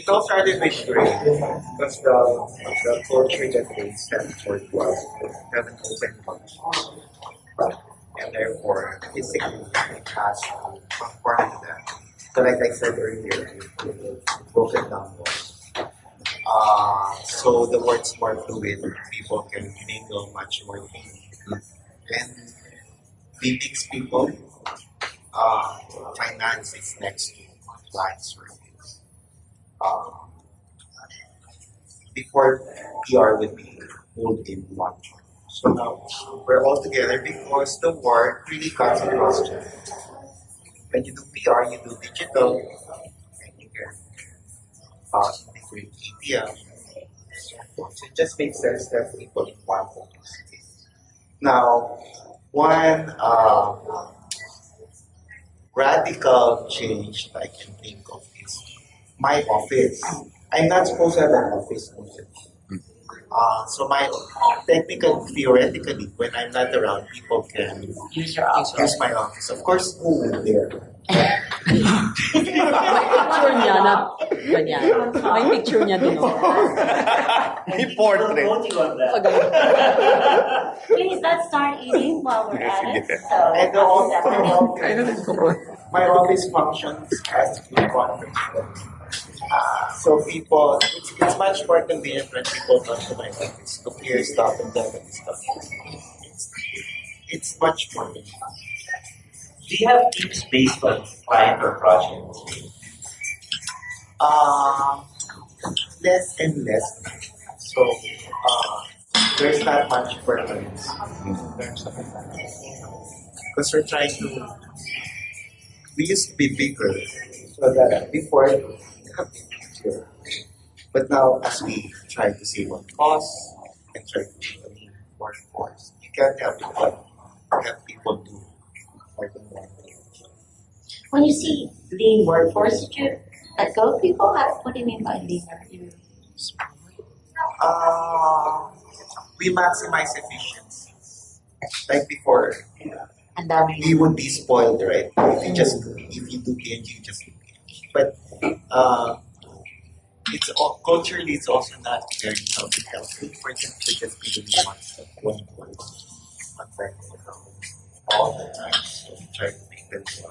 It all started with grade because the culture that they stand for was haven't opened much. And therefore, physically, it has to conform to that. So, like I said earlier, broken down walls. So the work's more fluid. People can mingle much more freely. And we mix people. Uh, Finance is next to clients service. Uh, Before PR would be pulled in one. So now we're all together because the work really cuts across channels. When you do PR, you do digital, and you can integrate APM. So it just makes sense that people in one focus. Now, one radical change I can think of is my office. I'm not supposed to have an office. So my theoretically, when I'm not around, people can use my office. Of course, who will there? Picture niya na ganyan. May picture niya dun. May portrait. Please, let's start eating while we're at it. So, And my office functions as a conference room. So people, it's much more convenient when people come to my office to clear stuff and demo stuff. It's much more convenient. Do you have teams based on client or project? Less and less. So there's not much preference in terms of because we're trying to. We used to be bigger, so that before, but now as we try to save on costs and try to be workforce, you can't have people do more than one thing. when you see lean workforce, did you let go of people? What do you mean by lean? We maximize efficiency. Like before, And we would be spoiled, right? If you do PNG, you just do PNG. But culturally, it's also not very healthy for them to just be doing one thing all the time. So we try to make them do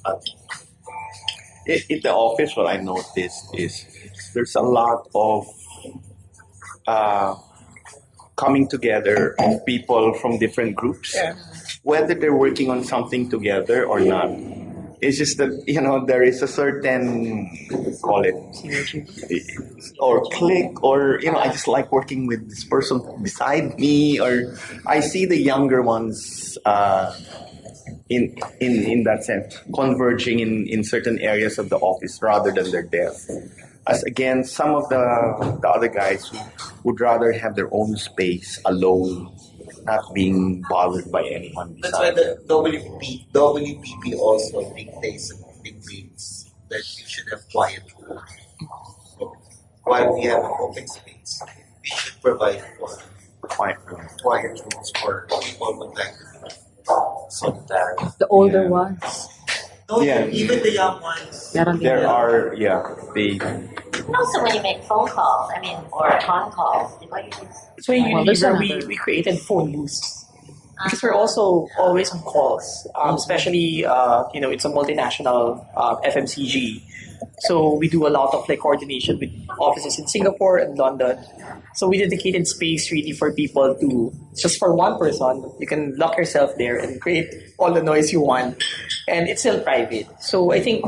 others. In the office, what I noticed is there's a lot of coming together of people from different groups, whether they're working on something together or not. It's just that, there is a certain, call it, or click, or, I just like working with this person beside me, or I see the younger ones in that sense, converging in certain areas of the office rather than their desk. As again, some of the other guys who would rather have their own space alone, not being bothered by anyone That's why beside. the WPP also dictates that we should have quiet rooms. So while we have an open space, we should provide for Quiet room. quiet rooms for people who would like to be solitary. The older Yeah. ones. No, Yeah. even the young ones. Meron din There yan. are, they. also when you make phone calls, or con calls, So in Well, there's Unilever, another- we created phone booths because we're also always on calls, especially it's a multinational FMCG, so we do a lot of coordination with offices in Singapore and London. So we dedicated space really for people to just for one person. You can lock yourself there and create all the noise you want, and it's still private. So I think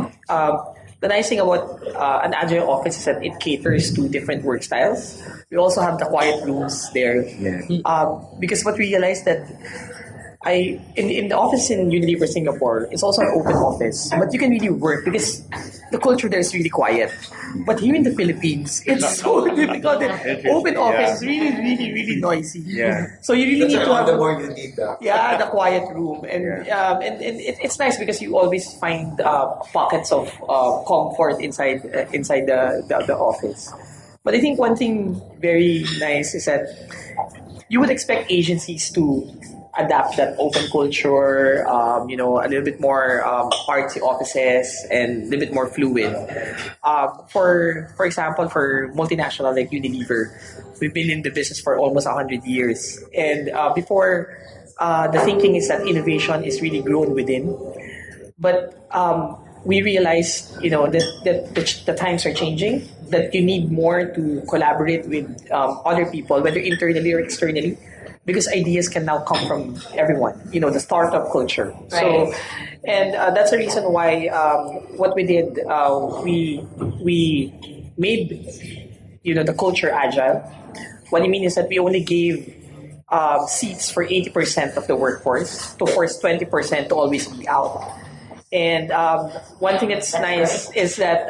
the nice thing about an agile office is that it caters to different work styles. We also have the quiet rooms there. Because what we realized that in the office in Unilever Singapore, it's also an open office, but you can really work because the culture there is really quiet. But here in the Philippines, it's so difficult. Open office is really, really, really noisy. Yeah. So you really That's need to why have the more you need that. the quiet room, and it's nice because you always find pockets of comfort inside the office. But I think one thing very nice is that you would expect agencies to adapt that open culture, a little bit more artsy offices and a little bit more fluid. For example, for multinational like Unilever, we've been in the business for almost 100 years. And before, the thinking is that innovation is really grown within. But we realized, that the times are changing, that you need more to collaborate with other people, whether internally or externally, because ideas can now come from everyone. The startup culture. So, and that's the reason why what we did, we made the culture agile. What I mean is that we only gave seats for 80% of the workforce to force 20% to always be out. And one thing that's nice is that,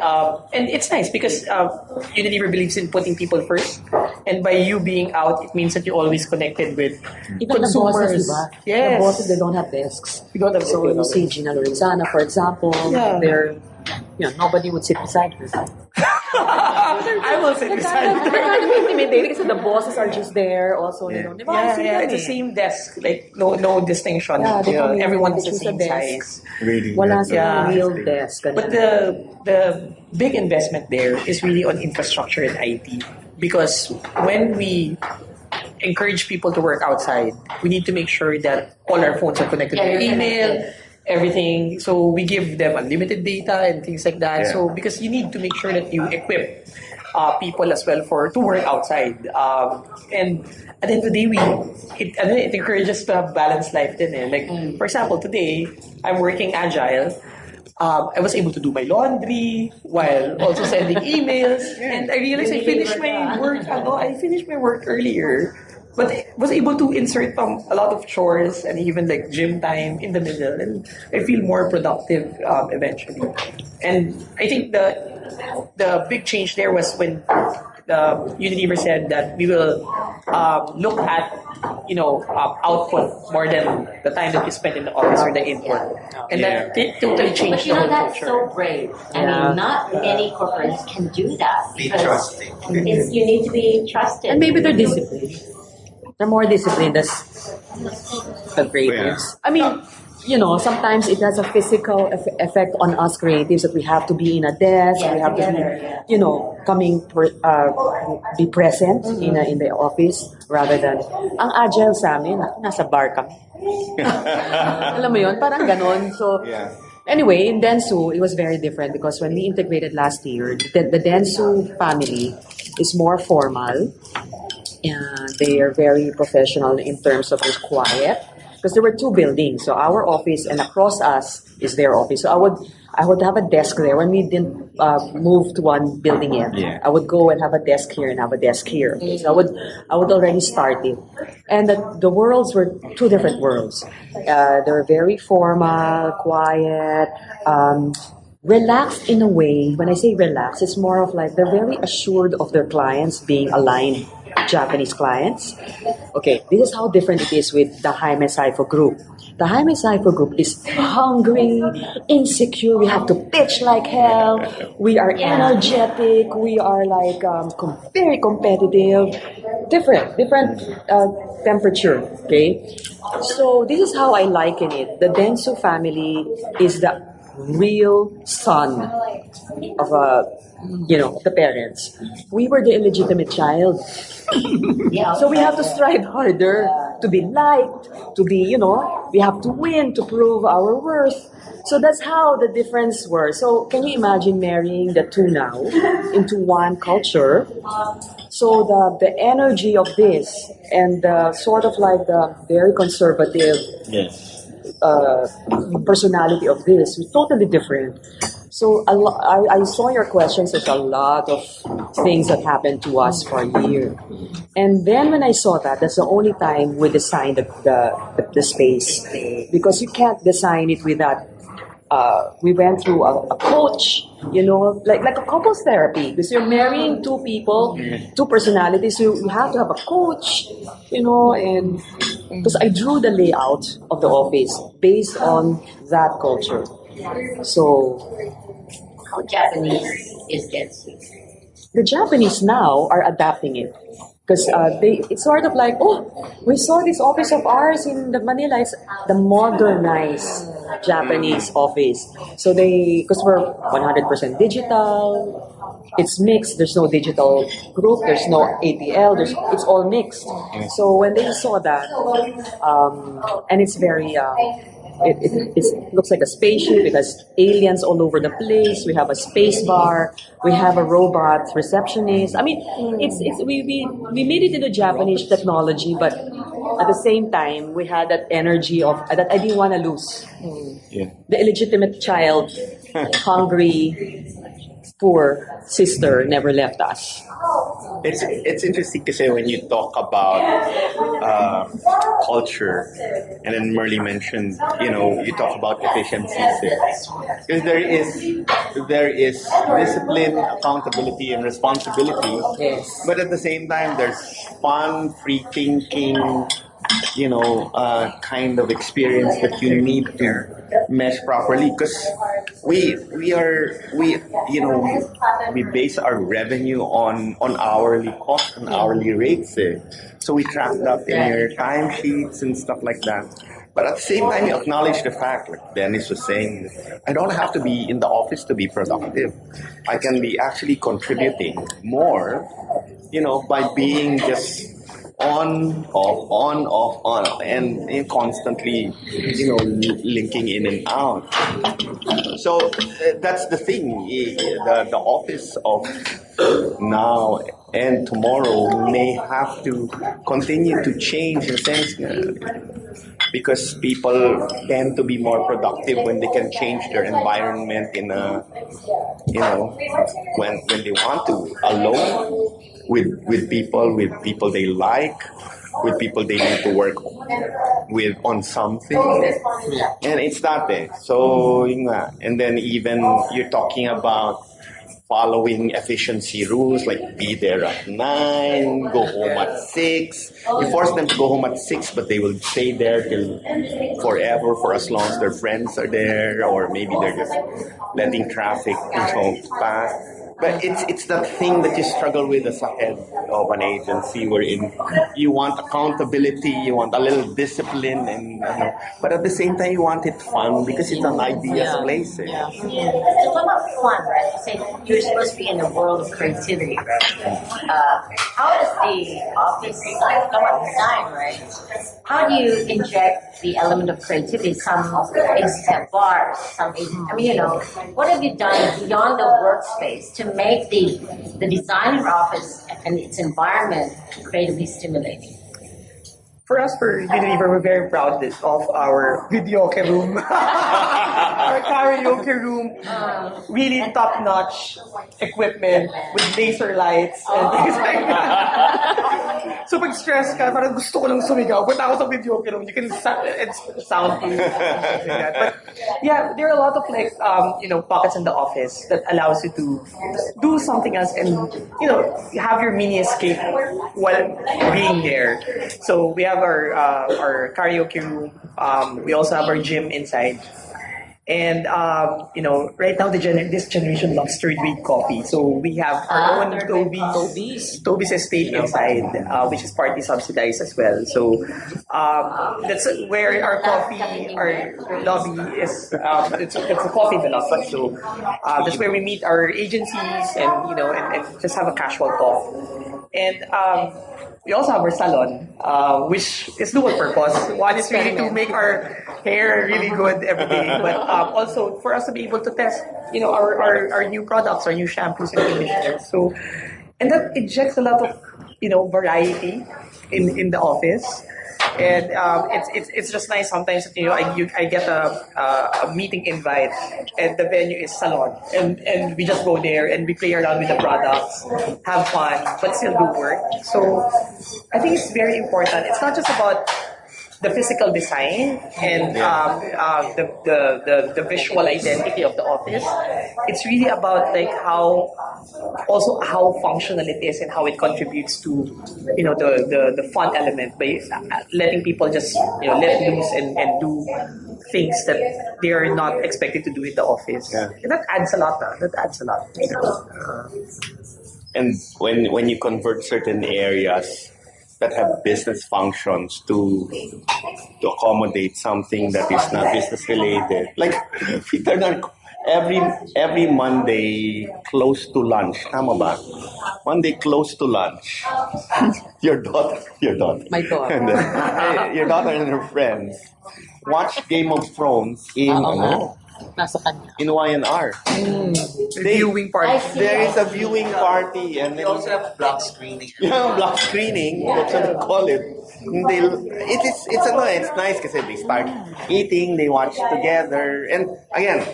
and it's nice because Unilever believes in putting people first. And by you being out, it means that you're always connected with Even consumers. the bosses, diba? Yes. The bosses, they don't have desks. You don't have So you see Gina Lorenzana, for example, Yeah. they're, nobody would sit beside her. I will say They're this. kind of intimidating because the bosses are just there also, diba? Yeah, it's the same desk, like no distinction. Yeah, they come in, Everyone they is the choose a same desk. size. Really. Wala that's silang Yeah. real desk. But the big investment there is really on infrastructure and IT, because when we encourage people to work outside, we need to make sure that all our phones are connected to email, everything. So we give them unlimited data and things like that. Yeah. So because you need to make sure that you equip people as well to work outside. And at the end of the day, it encourages to have balanced life din eh. Like, for example, today, I'm working Agile. I was able to do my laundry while also sending emails. And I realized I finished my work earlier. But I was able to insert a lot of chores and even like gym time in the middle, and I feel more productive eventually. And I think the big change there was when Unilever said that we will look at output more than the time that you spend in the office or the input, and that totally changed But the whole that's culture. so brave. I mean, not many corporates can do that Be because trusting. you need to be trusted. And maybe they're disciplined. They're more disciplined as the creatives. Yeah. I mean, sometimes it has a physical effect on us creatives that we have to be in a desk, we have together, to be, be present in the office rather than, ang agile sa amin, nasa bar kami. Alam mo yun, parang ganon. So, Yeah. anyway, in Dentsu, it was very different because when we integrated last year, the Dentsu family is more formal. And they are very professional in terms of it's quiet because there were two buildings. So our office and across us is their office. So I would have a desk there when we didn't move to one building yet. Yeah. I would go and have a desk here and have a desk here. So I would already start it. And the worlds were two different worlds. They were very formal, quiet, relaxed in a way. When I say relaxed, it's more of like they're very assured of their clients being aligned. Japanese clients. Okay, this is how different it is with the Jayme Syfu group. The Jayme Syfu group is hungry, insecure. We have to pitch like hell. We are energetic. We are like very competitive. Different temperature. Okay, so this is how I liken it. The Dentsu family is the real son of the parents. We were the illegitimate child. So we have to strive harder to be liked, to be, we have to win to prove our worth. So that's how the difference was. So can you imagine marrying the two now into one culture? So the energy of this and the sort of like the very conservative personality of this was totally different. So I saw your questions. There's a lot of things that happened to us for a year. And then when I saw that, that's the only time we designed the space. Because you can't design it without, we went through a coach, like a couples therapy. Because you're marrying two people, two personalities. You have to have a coach, and because I drew the layout of the office based on that culture. So, How Japanese is Dentsu? the Japanese now are adapting it. because it's sort of like, oh, we saw this office of ours in the Manila. It's the modernized Japanese office. So because we're 100% digital, it's mixed. There's no digital group. There's no ATL. It's all mixed. So when they saw that, and it's very. It looks like a spaceship. It has aliens all over the place. We have a space bar. We have a robot receptionist. I mean, we made it into Japanese technology, but at the same time, we had that energy of that I didn't want to lose. Yeah. The illegitimate child, hungry, poor sister never left us. It's interesting to say when you talk about culture, and then Merlee mentioned, you talk about efficiencies because there is discipline, accountability, and responsibility. Yes. But at the same time, there's fun, free thinking, kind of experience that you need to mesh properly because we base our revenue on hourly cost and hourly rates. So we track that in your timesheets and stuff like that. But at the same time, you acknowledge the fact, like Dennis was saying, I don't have to be in the office to be productive. I can be actually contributing more, by being just on, off, and constantly, linking in and out. So that's the thing. The office of now and tomorrow may have to continue to change in a sense because people tend to be more productive when they can change their environment in a, when they want to, alone with people they like, with people they need to work with on something, and it's that way. So yun nga. And then even you're talking about following efficiency rules, like be there at 9, go home at 6. You force them to go home at 6, but they will stay there till forever for as long as their friends are there, or maybe they're just letting traffic pass. But it's that thing that you struggle with as a head of an agency, wherein you want accountability, you want a little discipline, and but at the same time you want it fun because it's an ideas place. Yeah. So what about fun, right? You say you're supposed to be in the world of creativity, right? How does the office come up design, right? How do you inject the element of creativity? Some agencies have bars, what have you done beyond the workspace to make the design of your office and its environment creatively stimulating? For us, for Unilever, we're very proud of our videoke room, our karaoke room, really top-notch equipment with laser lights and things like that. So pag stress ka, parang gusto ko lang sumigaw, punta ako sa videoke room, you can it's soundproof, like that. But yeah, there are a lot of pockets in the office that allows you to do something else and have your mini escape while being there. So we have our karaoke room. We also have our gym inside. And right now this generation loves third rate coffee. So we have our own Toby's estate inside, which is partly subsidized as well. So that's where our coffee, our lobby is. It's a coffee villa. So that's where we meet our agencies and just have a casual talk. And we also have our salon, which is dual purpose. One is really to make our hair really good every day, but also for us to be able to test, our new products, our new shampoos and conditioners. So, and that injects a lot of, variety in the office. And it's just nice sometimes that, I get a meeting invite and the venue is salon and we just go there and we play around with the products, have fun, but still do work. So I think it's very important. It's not just about the physical design and the visual identity of the office. It's really about how functional it is and how it contributes to the fun element by letting people just let loose and do things that they are not expected to do in the office. Yeah. And that adds a lot. That adds a lot. And when you convert certain areas that have business functions to accommodate something that is not business related, like we turn on every Monday close to lunch. Tama ba? Monday close to lunch. Your daughter, My daughter. and your daughter and her friends watch Game of Thrones in Oo nga. ano, Nasa kanya. in Y&R. Viewing I party. see. There is a viewing party and We then also have block screening. yeah, block screening. That's what they call it. It's nice because they start eating, they watch together, and again,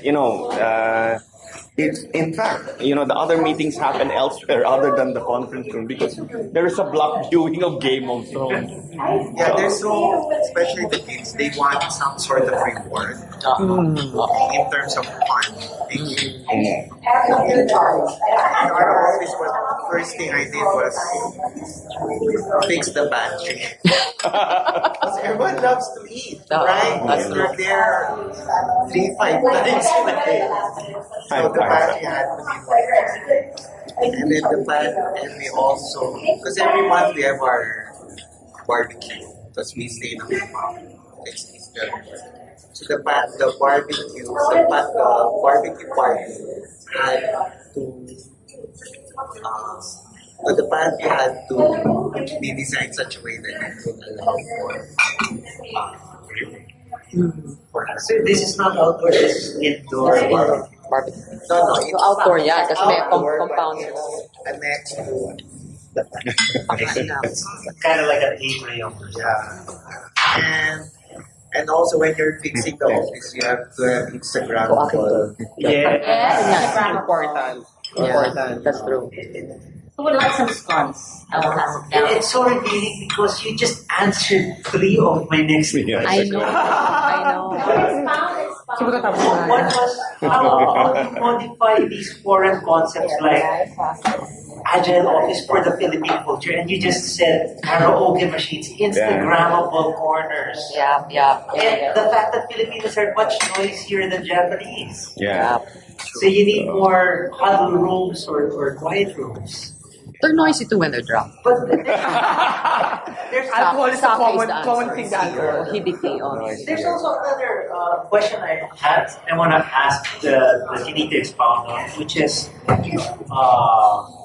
it's in fact, the other meetings happen elsewhere other than the conference room because there is a block viewing of Game of Thrones. Yeah, there's so, especially the kids, they want some sort of reward in terms of fun. In our office, the first thing I did was fix the pantry. Because everyone loves to eat, right? That's true. You're there 3-5 times in a day. So the pantry had to be fixed. And then and we also, because every month we have our barbecue, because we stay in a compound next to each other. So the barbecue party had to, so the pantry had to be designed in such a way that it would allow for us. So this is not outdoor, this is indoor. Barbecue. No, it's Outdoor yan, kasi may outdoor, but compound. it's next to the pantry. It's kind of like a atrium. Yeah. And also when you're fixing the office, you have to have Instagram. Yeah. Yes. Important. Yeah, that's true. Who would like some scones? I will pass it down. It's so revealing because you just answered 3 of my next Yeah. I know. It's found. What was how do you modify these foreign concepts like agile office for the Philippine culture? And you just said karaoke machines, Instagrammable corners. Yeah. And the fact that Filipinos are much noisier than Japanese. Yeah. So you need more huddle rooms or quiet rooms. They're noisy too when they're drunk. But there's Alcohol is a Sake common, the common answer. thing to alcohol. Hibiki. There's also another question I had. I want to ask the you need to expound on, which is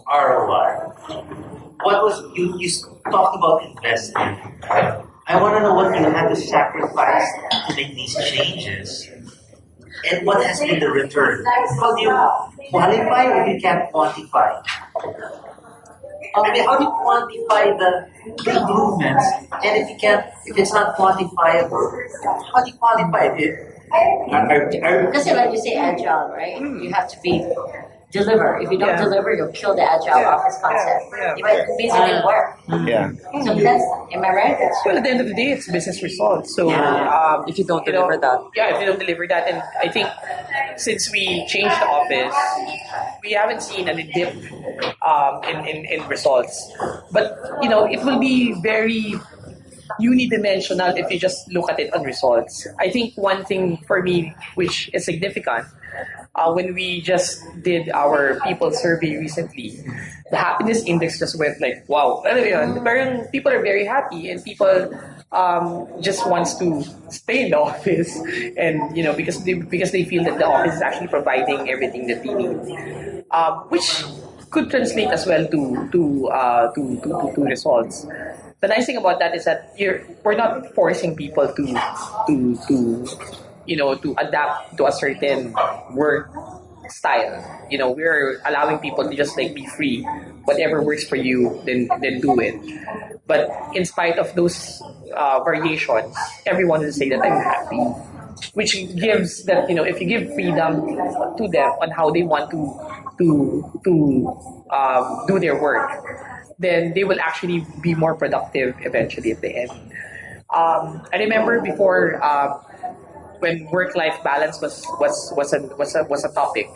ROI. What was you talked about investment? I want to know what you had to sacrifice to make these changes, and what has been the return. How do you qualify if you can't quantify? I mean, how do you quantify the improvements? And if it's not quantifiable, how do you quantify it? Because like you say agile, right? You have to deliver. If you don't deliver, you'll kill the agile office concept. If it means it didn't work. Yeah. So am I right? That's Well, at the end of the day, it's business results. So If you don't deliver that. Yeah, if you don't deliver that, and I think since we changed the office, we haven't seen any dip in results. But it will be very unidimensional if you just look at it on results. I think one thing for me which is significant, when we just did our people survey recently, the happiness index just went like, wow. Alam mo yun, parang people are very happy and people just wants to stay in the office and because they feel that the office is actually providing everything that they need, which could translate as well to results. The nice thing about that is that we're not forcing people to adapt to a certain work style. We're allowing people to just like be free. Whatever works for you, then do it. But in spite of those variations, everyone will say that I'm happy, which gives that if you give freedom to them on how they want to do their work, then they will actually be more productive eventually at the end. I remember before. When work-life balance was a topic,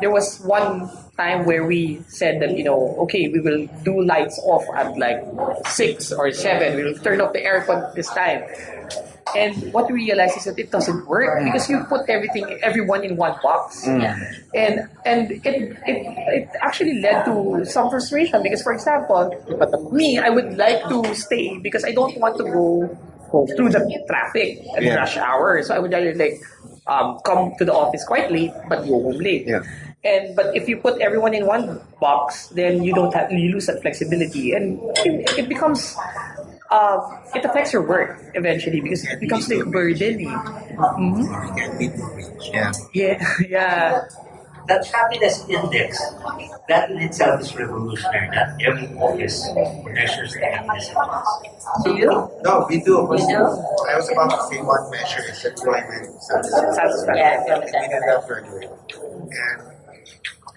there was one time where we said that okay, we will do lights off at like 6 or 7. We will turn off the aircon this time. And what we realized is that it doesn't work because you put everyone in one box. And it actually led to some frustration because, for example, me, I would like to stay because I don't want to go through the traffic and rush hour. So I would rather come to the office quite late but go home late. But if you put everyone in one box, then you lose that flexibility, and it becomes it affects your work eventually because it becomes like burden. Yeah. That happiness index, that in itself is revolutionary. That every office measures the happiness index. Do you? No, we do. We do? I was about to say one measure is employment satisfaction. Yeah, And we did that earlier.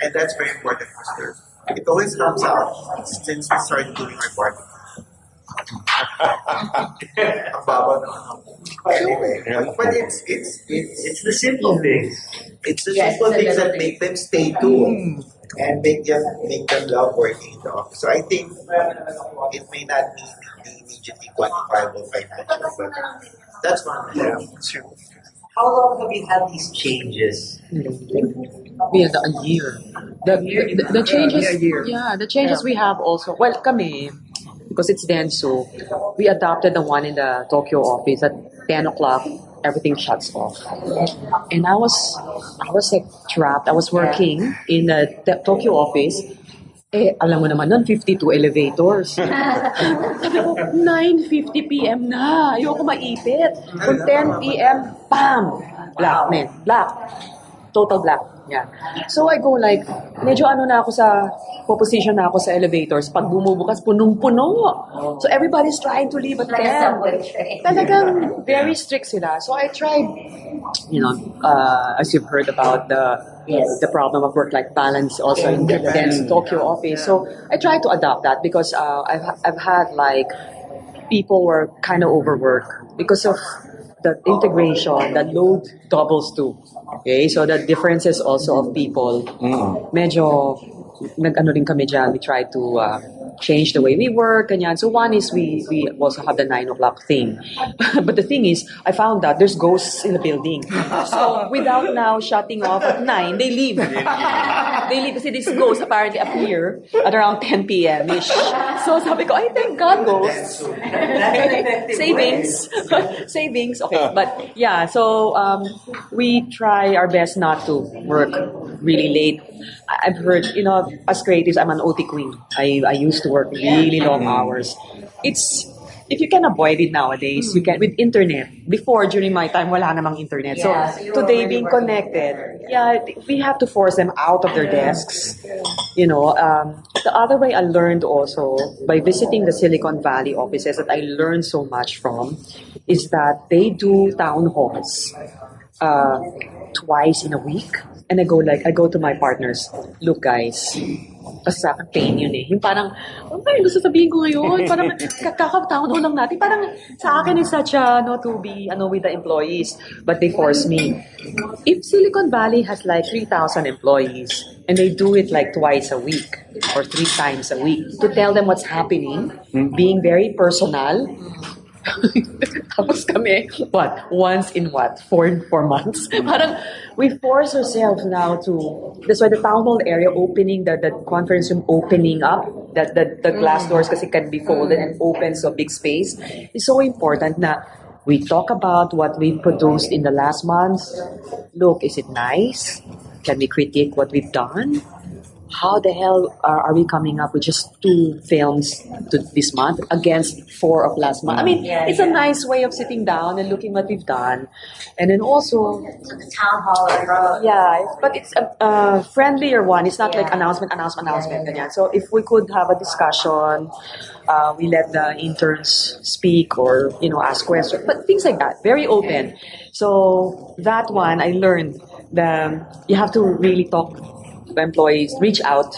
And that's very important for us. It always comes out since we started doing our bargaining. Ang baba na. Anyway, but It's the simple things. it's the Yes, simple it's the things that little make them stay too, and make them love working in the office. So I think it may not be immediately quantifiable financially, but that's one of them. How long have you had these changes? We had a year. The changes, the changes we have also. Well, kami, because it's Dentsu, we adopted the one in the Tokyo office at 10 o'clock. Everything shuts off, and I was like trapped. I was working in the Tokyo office. Alam mo naman nun, 52 elevators. Sabi ko, 9:50 p.m. na. Ayoko maipit. Kung 10 p.m., bam! Black, man. Black. Total black. Yeah. So I go like, medyo na ako position na ako sa elevators. Pag bumubukas, punong-puno. So everybody's trying to leave at 10. Talagang very strict sila. So I tried, as you've heard about the problem of work-life balance also in the Tokyo office. So I tried to adopt that because I've had like people were kind of overworked because of the integration, the load doubles too. Okay, so the differences also of people, medyo nag-ano rin kami dyan. We try to change the way we work, ganyan. So one is we also have the 9 o'clock thing. But the thing is, I found that there's ghosts in the building. So without now shutting off at 9, they leave. They leave kasi these ghosts apparently appear at around 10 p.m.-ish. So sabi ko, ay, thank God, ghosts. Savings. Savings. Okay, but yeah, so we try our best not to work really late. I've heard, as creatives, I'm an OT queen. I used to work really long hours. If you can avoid it nowadays, you can with internet. Before, during my time, wala namang internet. Yeah, So today, being connected, we have to force them out of their desks. The other way I learned also by visiting the Silicon Valley offices that I learned so much from is that they do town halls twice in a week. And I go to my partners, look guys, kasi sa akin pain yun eh. Yung parang, gusto sabihin ko ngayon, parang kakataon lang natin. Parang sa akin is such to be, with the employees. But they force me. If Silicon Valley has like 3,000 employees, and they do it like twice a week, or 3 times a week, to tell them what's happening, being very personal, tapos kami, once in 4 months? Parang, we force ourselves now that's why the town hall area opening, the conference room opening up, the glass doors kasi can be folded and open so big space, is so important na we talk about what we produced in the last month. Look, is it nice? Can we critique what we've done? How the hell are we coming up with just 2 films this month against 4 of last month? I mean, it's a nice way of sitting down and looking what we've done. And then also... The town hall. Yeah, but it's a friendlier one. It's not like announcement. Ganyan. So if we could have a discussion, we let the interns speak or, ask questions. But things like that, very open. So that one, I learned you have to really talk employees, reach out.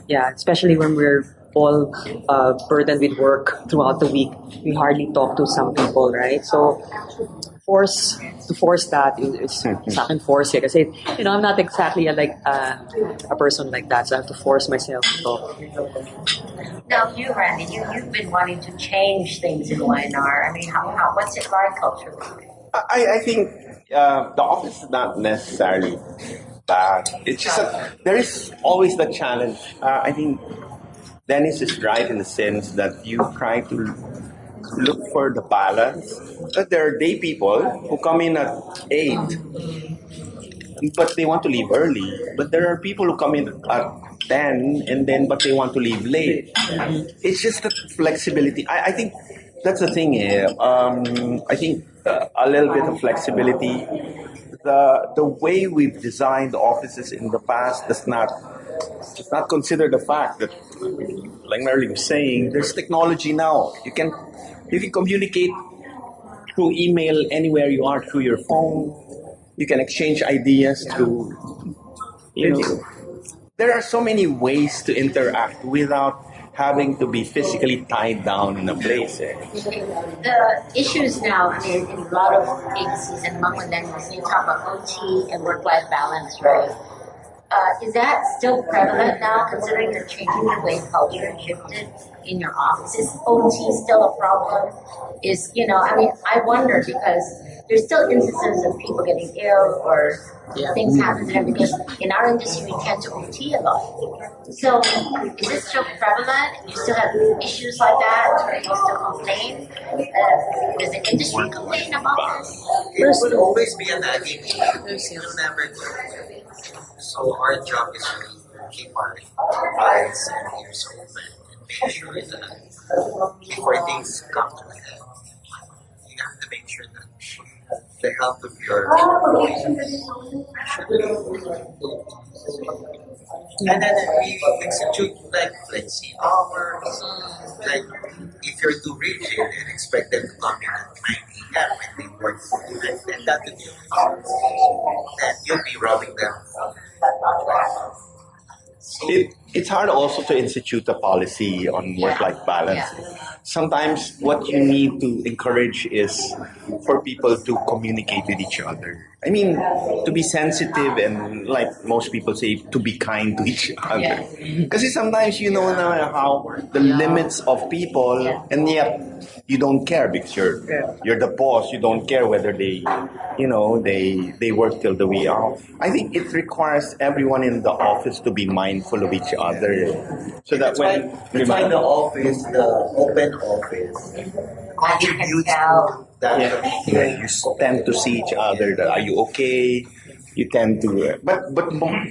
Yeah, especially when we're all burdened with work throughout the week. We hardly talk to some people, right? So force that is sa akin force eh. Kasi, I'm not exactly a person like that. So I have to force myself to talk. Now, you, Randy, you've been wanting to change things in Y&R. I mean, what's it like culturally? I think the office is not necessarily bad. It's just that there is always the challenge. I think Dennis is right in the sense that you try to look for the balance. But there are day people who come in at 8, but they want to leave early. But there are people who come in at 10 and then but they want to leave late. It's just the flexibility. I think that's the thing here. I think a little bit of flexibility. The way we've designed offices in the past does not consider the fact that, like Merlee was saying, there's technology now. You can communicate through email anywhere you are, through your phone. You can exchange ideas through, there are so many ways to interact without having to be physically tied down in a place. The issues now, I mean, in a lot of agencies and among millennials, you talk about OT and work-life balance, right? Is that still prevalent now, considering you're changing the way culture shifted in your office? Is OT still a problem? I wonder because there's still instances of people getting ill or things happen to them because in our industry we tend to OT a lot. So is this still prevalent? You still have issues like that? You still complain? Does the industry complain about this? It will always be a nagging issue. It will never go away. So our job is really to keep our eyes and ears open and make sure that before things come to a head, you have to make sure that the health of your employees should be and then we execute like flexi hours. Like if you're too rigid and expect them to come in at 9 a.m. when they work for you, then that would be then you'll be robbing them. It's hard also to institute a policy on work-life balance. Sometimes what you need to encourage is for people to communicate with each other. I mean, to be sensitive and, like most people say, to be kind to each other. Because sometimes you know now how the limits of people, and yet you don't care because you're the boss. You don't care whether they work till the wee hour. I think it requires everyone in the office to be mindful of each other, so that That's why the office, the open office, contributes to that. you tend to see each other. Are you okay? You tend to, but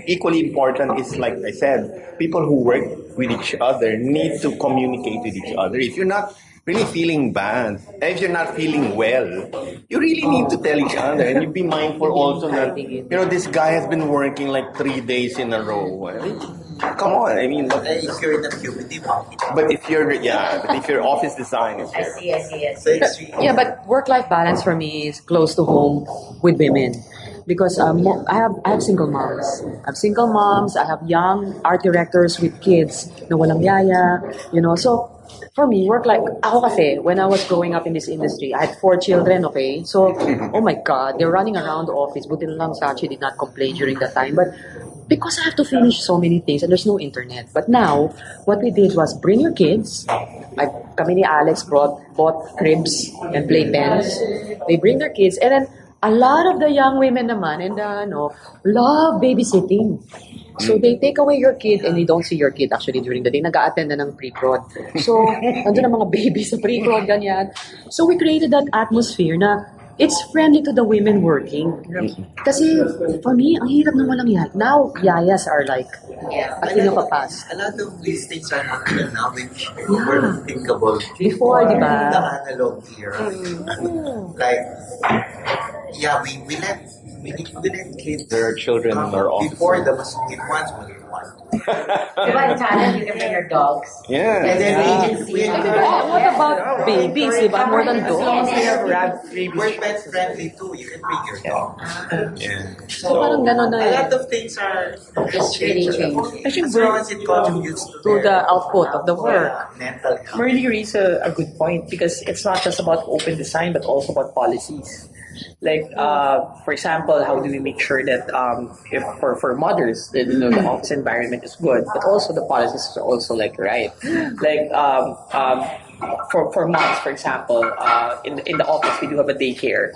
equally important is, like I said, people who work with each other need to communicate with each other. If you're not really feeling bad, if you're not feeling well, you really need to tell each other, and you be mindful also that this guy has been working like 3 days in a row. Come on, I mean, If you're in a community, but if your office design is there. I see. Yeah, but work-life balance for me is close to home with women. Because I have single moms. I have single moms. I have young art directors with kids na walang yaya. So for me, work life. Ako kasi, when I was growing up in this industry, I had 4 children. Okay, so oh my God, they're running around the office. Buti na lang Sachi did not complain during that time, but because I have to finish so many things and there's no internet. But now, what we did was bring your kids. Like kami ni Alex bought cribs and playpens. They bring their kids, and then a lot of the young women naman and love babysitting. So they take away your kid and they don't see your kid actually during the day. Nag-a-attend na ng pre-prod. So, nandun ang mga babies sa pre-prod, ganyan. So we created that atmosphere na it's friendly to the women working. Kasi for me, ang hirap ng walang yaya. Now, yayas are like, Aquino papas. A lot of these things are happening now which were thinkable Before, di ba? the analog era. Like, we let kids. There are children in our office. Before the masukit ones were one. Diba in Thailand, you can bring your dogs. Yeah. And then Agency. What about babies, di ba? More than dogs. we're pet friendly too. You can bring your dog. So, parang ganon na A eh. lot of things are It's really changing. as long as it contributes To the output of the work. mental health. Merlee raised a good point because it's not just about open design but also about policies. Like, for example, how do we make sure that if for mothers, the office environment is good, but also the policies are also like right, like for moms, for example, in the office we do have a daycare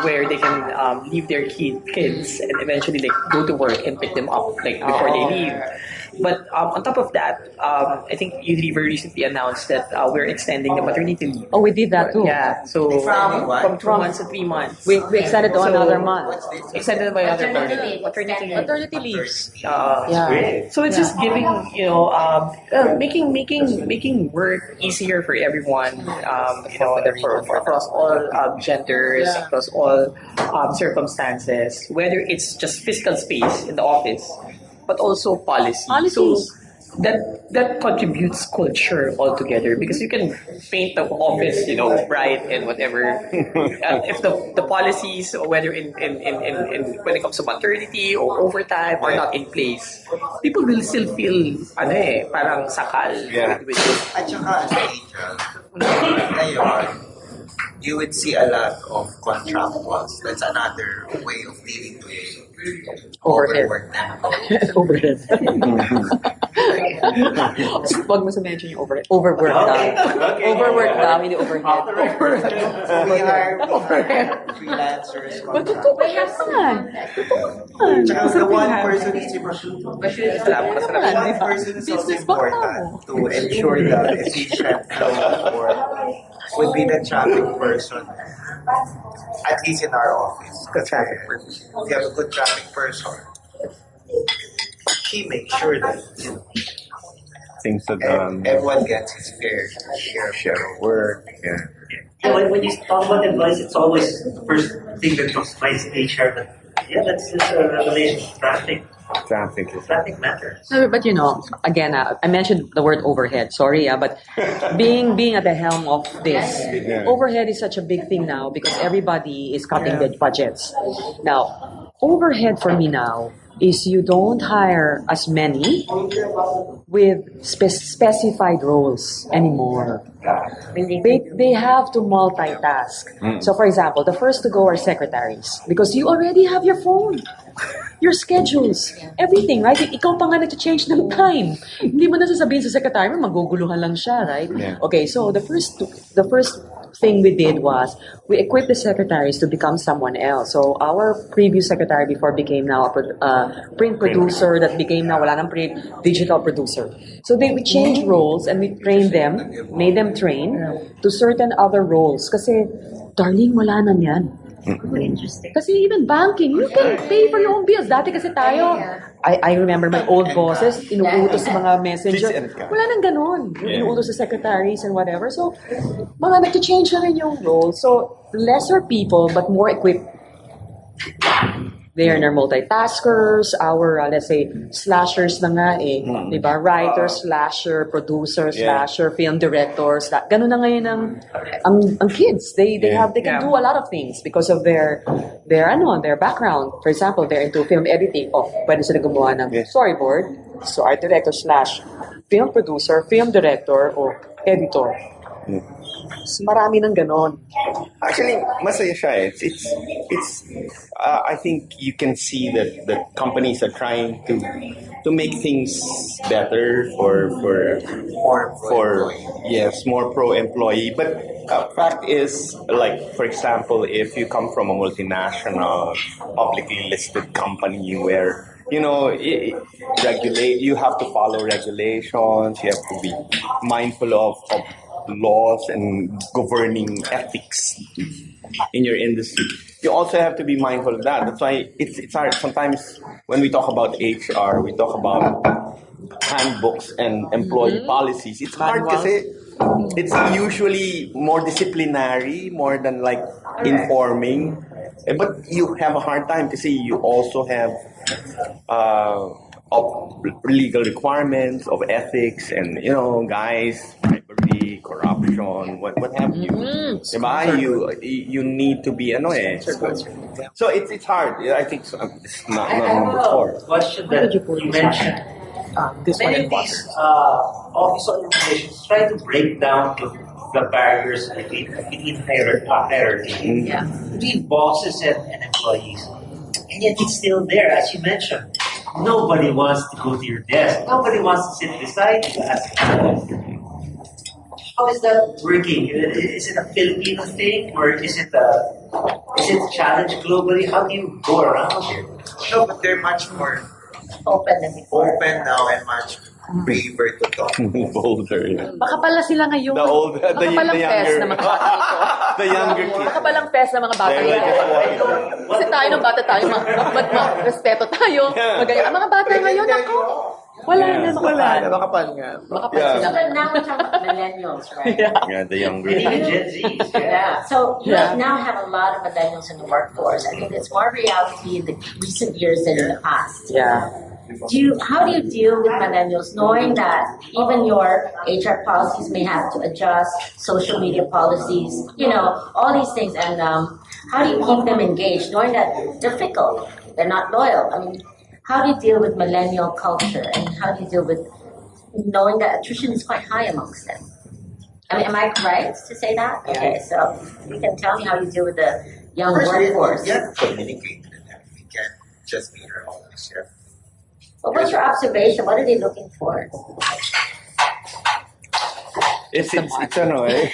where they can leave their kids and eventually like go to work and pick them up like before they leave. But on top of that, I think Unilever recently announced that we're extending the maternity leave. Oh, we did that too. Yeah, so from 2 months to 3 months. We extended to another month. Extended by another Maternity leave. Maternity leaves. Yeah. So it's just giving, making work easier for everyone, for across all genders, across all circumstances, whether it's just physical space in the office, but also policy. Policies. So that contributes culture altogether because you can paint the office, bright and whatever. If the policies, or whether in when it comes to maternity or overtime, are not in place, people will still feel parang sakal. Yeah. With At saka as Angel, ngayon, you would see a lot of contractuals. That's another way of dealing with Overhead. overwork tempo. Overhead. Huwag mo sa mention yung overhead. Overwork daw. Overwork daw, hindi overhead. We hire freelancers, But totoo ba yan? Tsaka the one person is one person is also Business ba important to ensure the efficient flow of work would be the traffic person. At least in our office, the traffic person. We have a good traffic person. He makes sure that Things are done. everyone gets his fair share of work. Yeah. When you talk about employees, it's always the first thing that comes to mind is HR. But yeah, that's just a revelation. Traffic is. Traffic matters. No, but again, I mentioned the word overhead. Sorry, but being at the helm of this, Yeah. overhead is such a big thing now because everybody is cutting their budgets. Now, overhead for me now is you don't hire as many with specified roles anymore. They have to multitask. So, for example, the first to go are secretaries because you already have your phone, your schedules, everything, right? Ikaw pa nga nag-change ng time. Hindi mo na sasabihin sa secretary, maguguluhan lang siya, right? Yeah. Okay, so the first thing we did was we equipped the secretaries to become someone else. So our previous secretary before became now a print producer that became now wala nang print, digital producer. So we changed roles and we trained them, made them train to certain other roles. Kasi, darling, wala na yan. Interesting. Kasi even banking, you can pay for your own bills. Dati kasi tayo, I remember my old bosses, inuutos sa mga messenger. Wala nang ganun. Inuutos sa secretaries and whatever. So, nag-change na rin yung role. So, lesser people but more equipped. They are multitaskers, our, let's say, slashers na nga eh. Diba? Writer, slasher, producer, slasher, film directors. Ganun na ngayon ang kids. They can do a lot of things because of their background. For example, they're into film editing. Pwede sila gumawa ng storyboard. So, art director slash film producer, film director, or editor. So, marami ng ganon. Actually, masaya siya eh. It's I think you can see that the companies are trying to make things better for more pro employee. But fact is, like for example, if you come from a multinational, publicly listed company where you have to follow regulations, you have to be mindful of laws and governing ethics in your industry. You also have to be mindful of that. That's why it's hard. Sometimes when we talk about HR, we talk about handbooks and employee policies. It's hard because it's usually more disciplinary, more than like informing. But you have a hard time because you also have of legal requirements, of ethics, and guys, bribery, corruption, what have you. Diba? You need to be So it's hard. I think it's not number 4. Question that you mentioned. this one Many in of these office organizations try to break down the the barriers between hierarchy, Yeah. between bosses and employees. And yet it's still there, as you mentioned. Nobody wants to go to your desk. Nobody wants to sit beside you. How is that working? Is it a Filipino thing, or is it a challenge globally? How do you go around it? No, but they're much more Open than before. open now and much braver to talk. Older. Yeah. Baka pala sila ngayon. The old, Baka palang the fest younger, na mga bata ito. the younger Baka kids. palang fest na mga bata They were ito. just walking. Kasi tayo ng bata tayo, respeto tayo. Magaya. Ang mga bata ngayon, ako, wala na, Wala na, makapal nga. Makapal Yeah. sila. But now we're talking about millennials, right? Yeah, the younger. And even Gen Zs. Yeah. So you Yeah. now have a lot of millennials in the workforce. I think it's more reality in the recent years than in the past. Yeah. How do you deal with millennials, knowing that even your HR policies may have to adjust, social media policies, all these things, and how do you keep them engaged, knowing that they're fickle, they're not loyal? I mean, how do you deal with millennial culture, and how do you deal with knowing that attrition is quite high amongst them? I mean, am I right to say that? Okay, so you can tell me how you deal with the young workforce. We have to communicate with them. We can't just be our own chef. But what's your observation? What are they looking for? It's ano eh.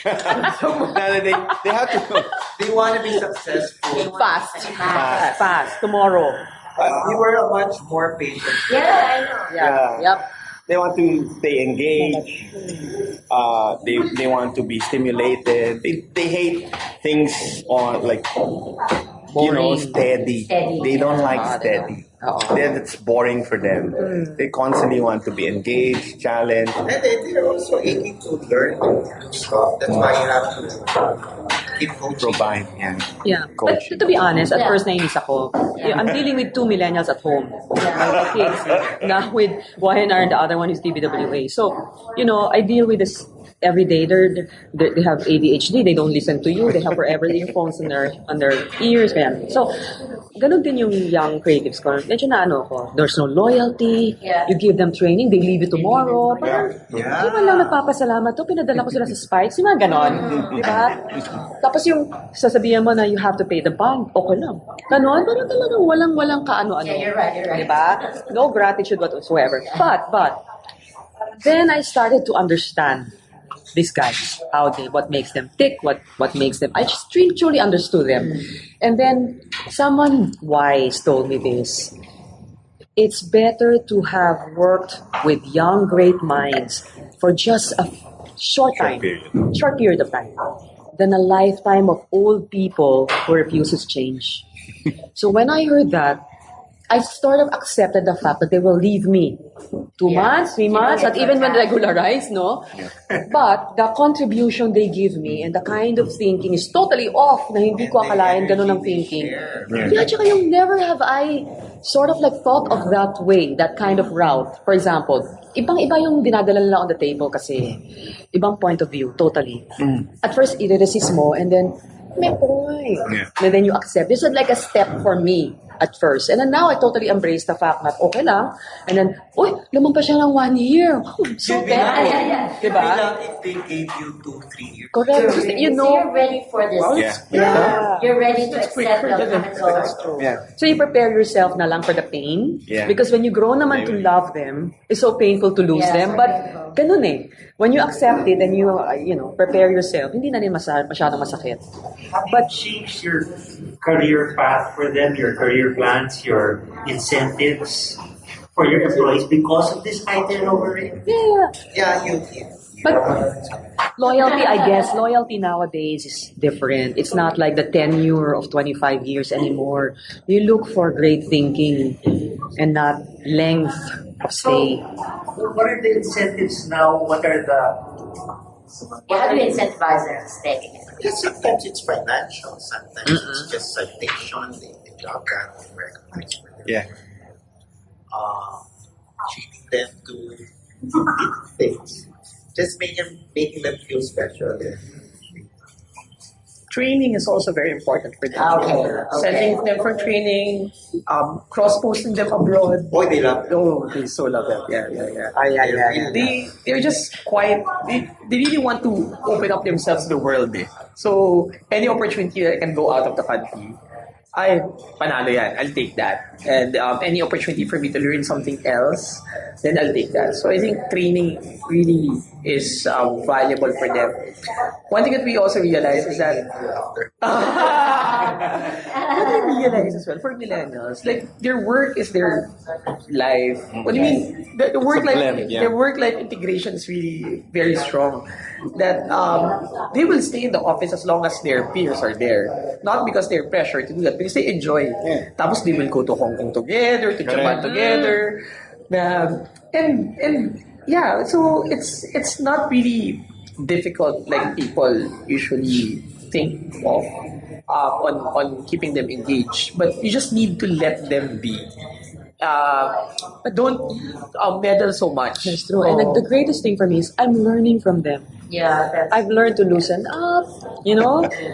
They have to. They want to be successful. Fast. Tomorrow. We were much more patient. Yeah, I know. Yeah. Yep. They want to stay engaged. They want to be stimulated. They hate things on like steady. They don't like steady. Then it's boring for them. They constantly want to be engaged, challenged. And they're also aching to learn new stuff. That's why you have to keep coaching. Provide, Yeah. But coaching. to be honest, at Yeah. first nainis ako. I'm dealing with 2 millennials at home. My kids. Now with Y&R and the other one is DBWA. So, I deal with this every day. They have ADHD. They don't listen to you. They have forever earphones on their ears. Kaya. So, ganun din yung young creatives ko. Medyo na ako. There's no loyalty. Yeah. You give them training. They leave it tomorrow. Parang, Yeah. di man lang nagpapasalamat to. Pinadala ko sila sa Spikes. Yung mga ganon. Di ba? Tapos yung sasabihan mo na you have to pay the bond. Okay lang. Ganon. Parang talagang walang kaano-ano. Yeah, you're right. Di ba? No gratitude whatsoever. But, then I started to understand these guys, what makes them tick, what makes them. I just truly understood them, and then someone wise told me this: it's better to have worked with young, great minds for just a short period of time, than a lifetime of old people who refuses change. So when I heard that, I sort of accepted the fact that they will leave me 2 months, 3 months, not even when regularized, no? But the contribution they give me and the kind of thinking is totally off na hindi ko akalain ganun ang thinking. Yeah, tsaka yung never have I sort of like thought of that way, that kind of route. For example, ibang-iba yung dinadala nila on the table kasi ibang point of view, totally. At first, i-resist mo and then, may point. And then you accept. This is like a step for me at first. And then now I totally embrace the fact that okay lang. And then, lumampas siya ng 1 year. Wow, so better. Diba? If they gave you 2-3 years. Correct. So you're ready for this. Yeah. You're ready to accept the chemical. Yeah. So you prepare yourself na lang for the pain. Yeah. Because when you grow naman to love them, it's so painful to lose Yeah, them. so But painful. ganun eh. When you accept it and you prepare yourself, hindi na rin masyadong masakit. But change your career path for them, your career plans, your incentives for your employees because of this high turnover rate. Yeah. Yeah, But loyalty nowadays is different. It's not like the tenure of 25 years anymore. You look for great thinking and not length of stay. What are the incentives now? What are the How do you incentivize them to stay? Yeah, sometimes it's financial, sometimes it's just citation, they job that, they recognize for them. Yeah. Treating them to eat things. Just making them feel special. Training is also very important for them. Okay. Sending them for training, cross-posting them abroad. Boy, they love it. Oh, they so love it. Yeah. They're just quite, they really want to open up themselves to the world. Eh. So, any opportunity that can go out of the country, ay, panalo yan. I'll take that. And any opportunity for me to learn something else, then I'll take that. So I think training really is valuable for them. One thing that we also realize is that what I realize as well for millennials, like their work is their life. What do you mean? The work life, blend, yeah. their work life integration is really very strong. That they will stay in the office as long as their peers are there, not because they're pressured to do that, because they enjoy. Tapos they will go to Hong Kong together, to Japan together, and yeah. So it's not really difficult like people usually think of on keeping them engaged, but you just need to let them be. But don't meddle so much. That's true. And the greatest thing for me is I'm learning from them. Yeah, that's I've learned to loosen up,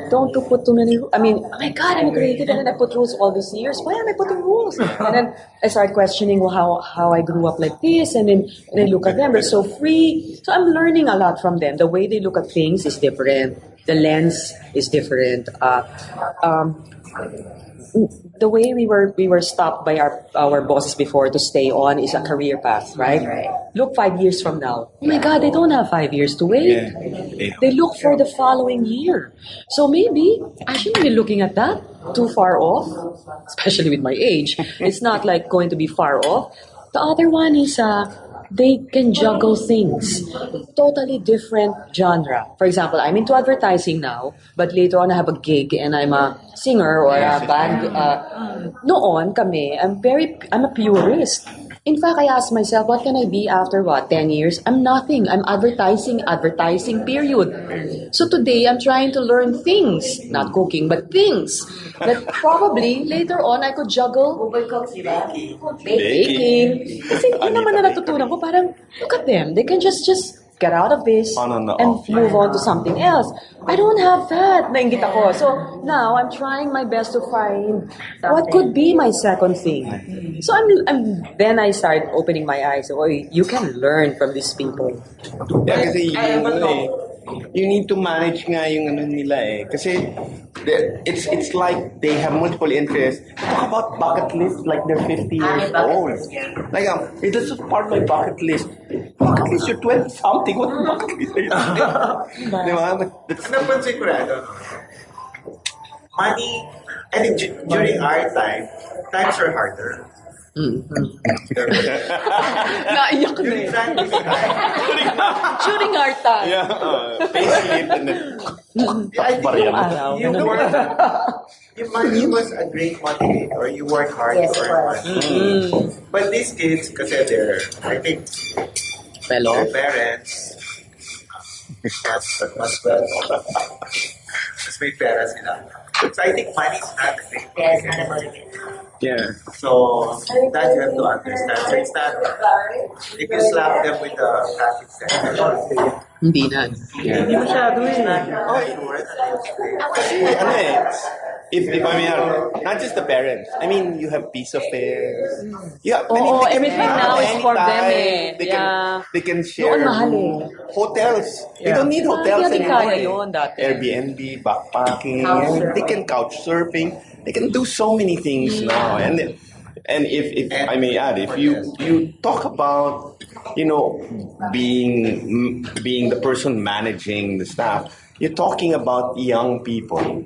don't to put too many. I mean, oh my God, I'm creative, and then I put rules all these years. Why am I putting rules? And then I start questioning how I grew up like this, and then look at them, they're so free. So I'm learning a lot from them. The way they look at things is different. The lens is different. The way we were stopped by our bosses before to stay on is a career path, right? Look 5 years from now. Oh my God, they don't have 5 years to wait. Yeah. They look for the following year. So maybe I shouldn't be looking at that too far off, especially with my age. It's not like going to be far off. The other one is they can juggle things. Totally different genre. For example, I'm into advertising now, but later on I have a gig and I'm a singer or a band. Noon kami, I'm a purist. In fact, I asked myself, what can I be after 10 years? I'm nothing. I'm advertising, period. So today, I'm trying to learn things. Not cooking, but things. That probably later on, I could juggle baking. Kasi yun naman na natutunan ko, parang, look at them. They can just get out of this On and and off. move on to something else. I don't have that. Nainggit ako. So now I'm trying my best to find what could be my second thing. So then I start opening my eyes. Oh, you can learn from these people. Yeah, kasi you need to manage nga yung ano nila eh. Kasi it's like they have multiple interests. Talk about bucket list like they're 50 years old. Like, this is part of my bucket list. Bucket list, you're 20-something. What bucket list are you doing? Diba? But that's Napansin ko na, money, I think during our time, times are harder. Naiyak na During eh. Frankie's time, During our time. payslip and then I think Araw. you work, your money was a great motivator. You work hard Yes, to it earn was. money. But these kids, kasi I think Fellow. their parents, mas may pera sila. So I think money is not the thing. Yes, not a motivator. yeah. So that you have to understand. So it's not, if you slap them with a traffic sensor, Hindi na. Hindi masyado eh. oh, sure. Ano eh, if I may add, not just the parents. I mean, you have piece of fares. Yeah, Oo, they can everything travel now is for them anytime. eh. They Yeah. they can share Noon mahal room. Hotels. They don't need hotels Hindi natin anymore. kaya eh. yun dati. Airbnb, backpacking. Couch They can couch surfing. They can do so many things now. And if I may add, if you talk about being the person managing the staff, you're talking about young people.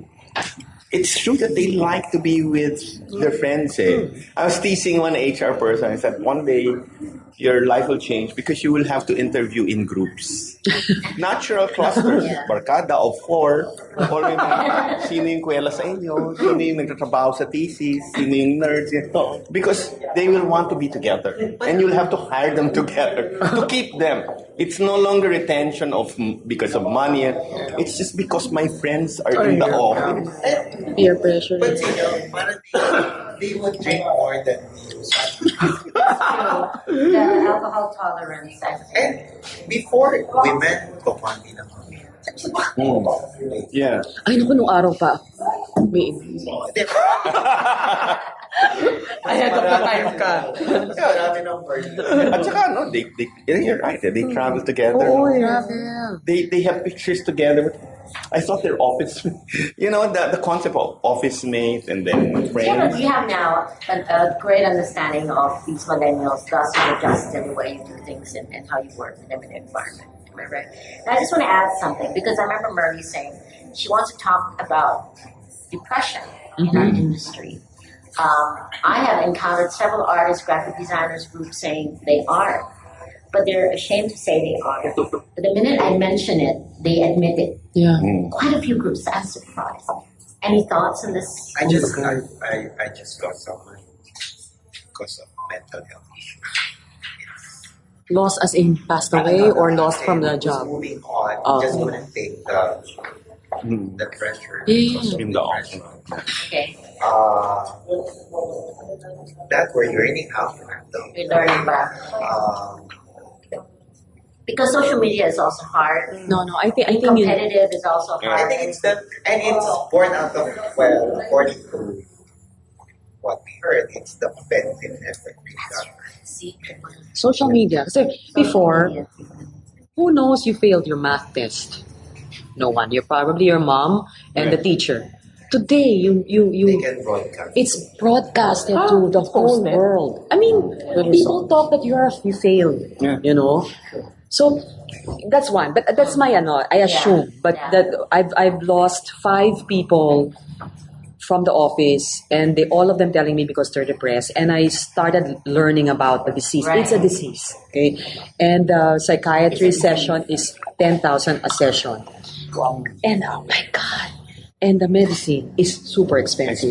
It's true that they like to be with their friends. Eh? I was teasing one HR person. I said, one day your life will change because you will have to interview in groups. Natural clusters. Barkada of 4. Or sino yung kwela sa inyo, sino yung nagtatrabaho sa thesis, sino yung nerds. Because they will want to be together. And you'll have to hire them together to keep them. It's no longer retention because of money. It's just because my friends are in the office. Peer pressure. But parang they would drink more than we used to. The alcohol tolerance. And before, women, kukunti lang kami. Yeah. Ay, naku, nung araw pa. May, Ahead of the time ka. Marami ng birthday. At saka, no, you're right. They travel together. Oo, no? yeah. They have pictures together. I thought they're office, the concept of office mate and then Yeah, but friends. you have now a great understanding of these millennials, thus you adjust in the way you do things and how you work with them in the environment. Am I right? And I just want to add something because I remember Merlee saying she wants to talk about depression in our industry. I have encountered several artists, graphic designers groups saying they are, but they're ashamed to say they are. But the minute I mention it, they admit it. Yeah. Quite a few groups. I'm surprised. Any thoughts on this? I just lost someone because of mental health issues. Lost as in passed away or lost from the Who's job? moving on, Oh. just couldn't take the pressure. Yeah. because of In the depression. Okay, That we're learning how to handle. we're learning back. Because social media is also hard. No, I Being think you, competitive is also I hard. think it's that, and it's born out of, well, according to what we heard, it's the competitiveness that brings up. See? social media. Kasi before, who knows you failed your math test? No one. You're probably your mom and the teacher. Today, They can broadcast. it's broadcasted to the whole posted. world. I mean, people talk that you failed. Yeah. You know. So that's one. But that's my I assume. But Yeah. that I've lost 5 people from the office, and all of them telling me because they're depressed. And I started learning about the disease. Right. It's a disease, okay? And the psychiatry session is 10,000 a session. And oh my God. And the medicine is super expensive.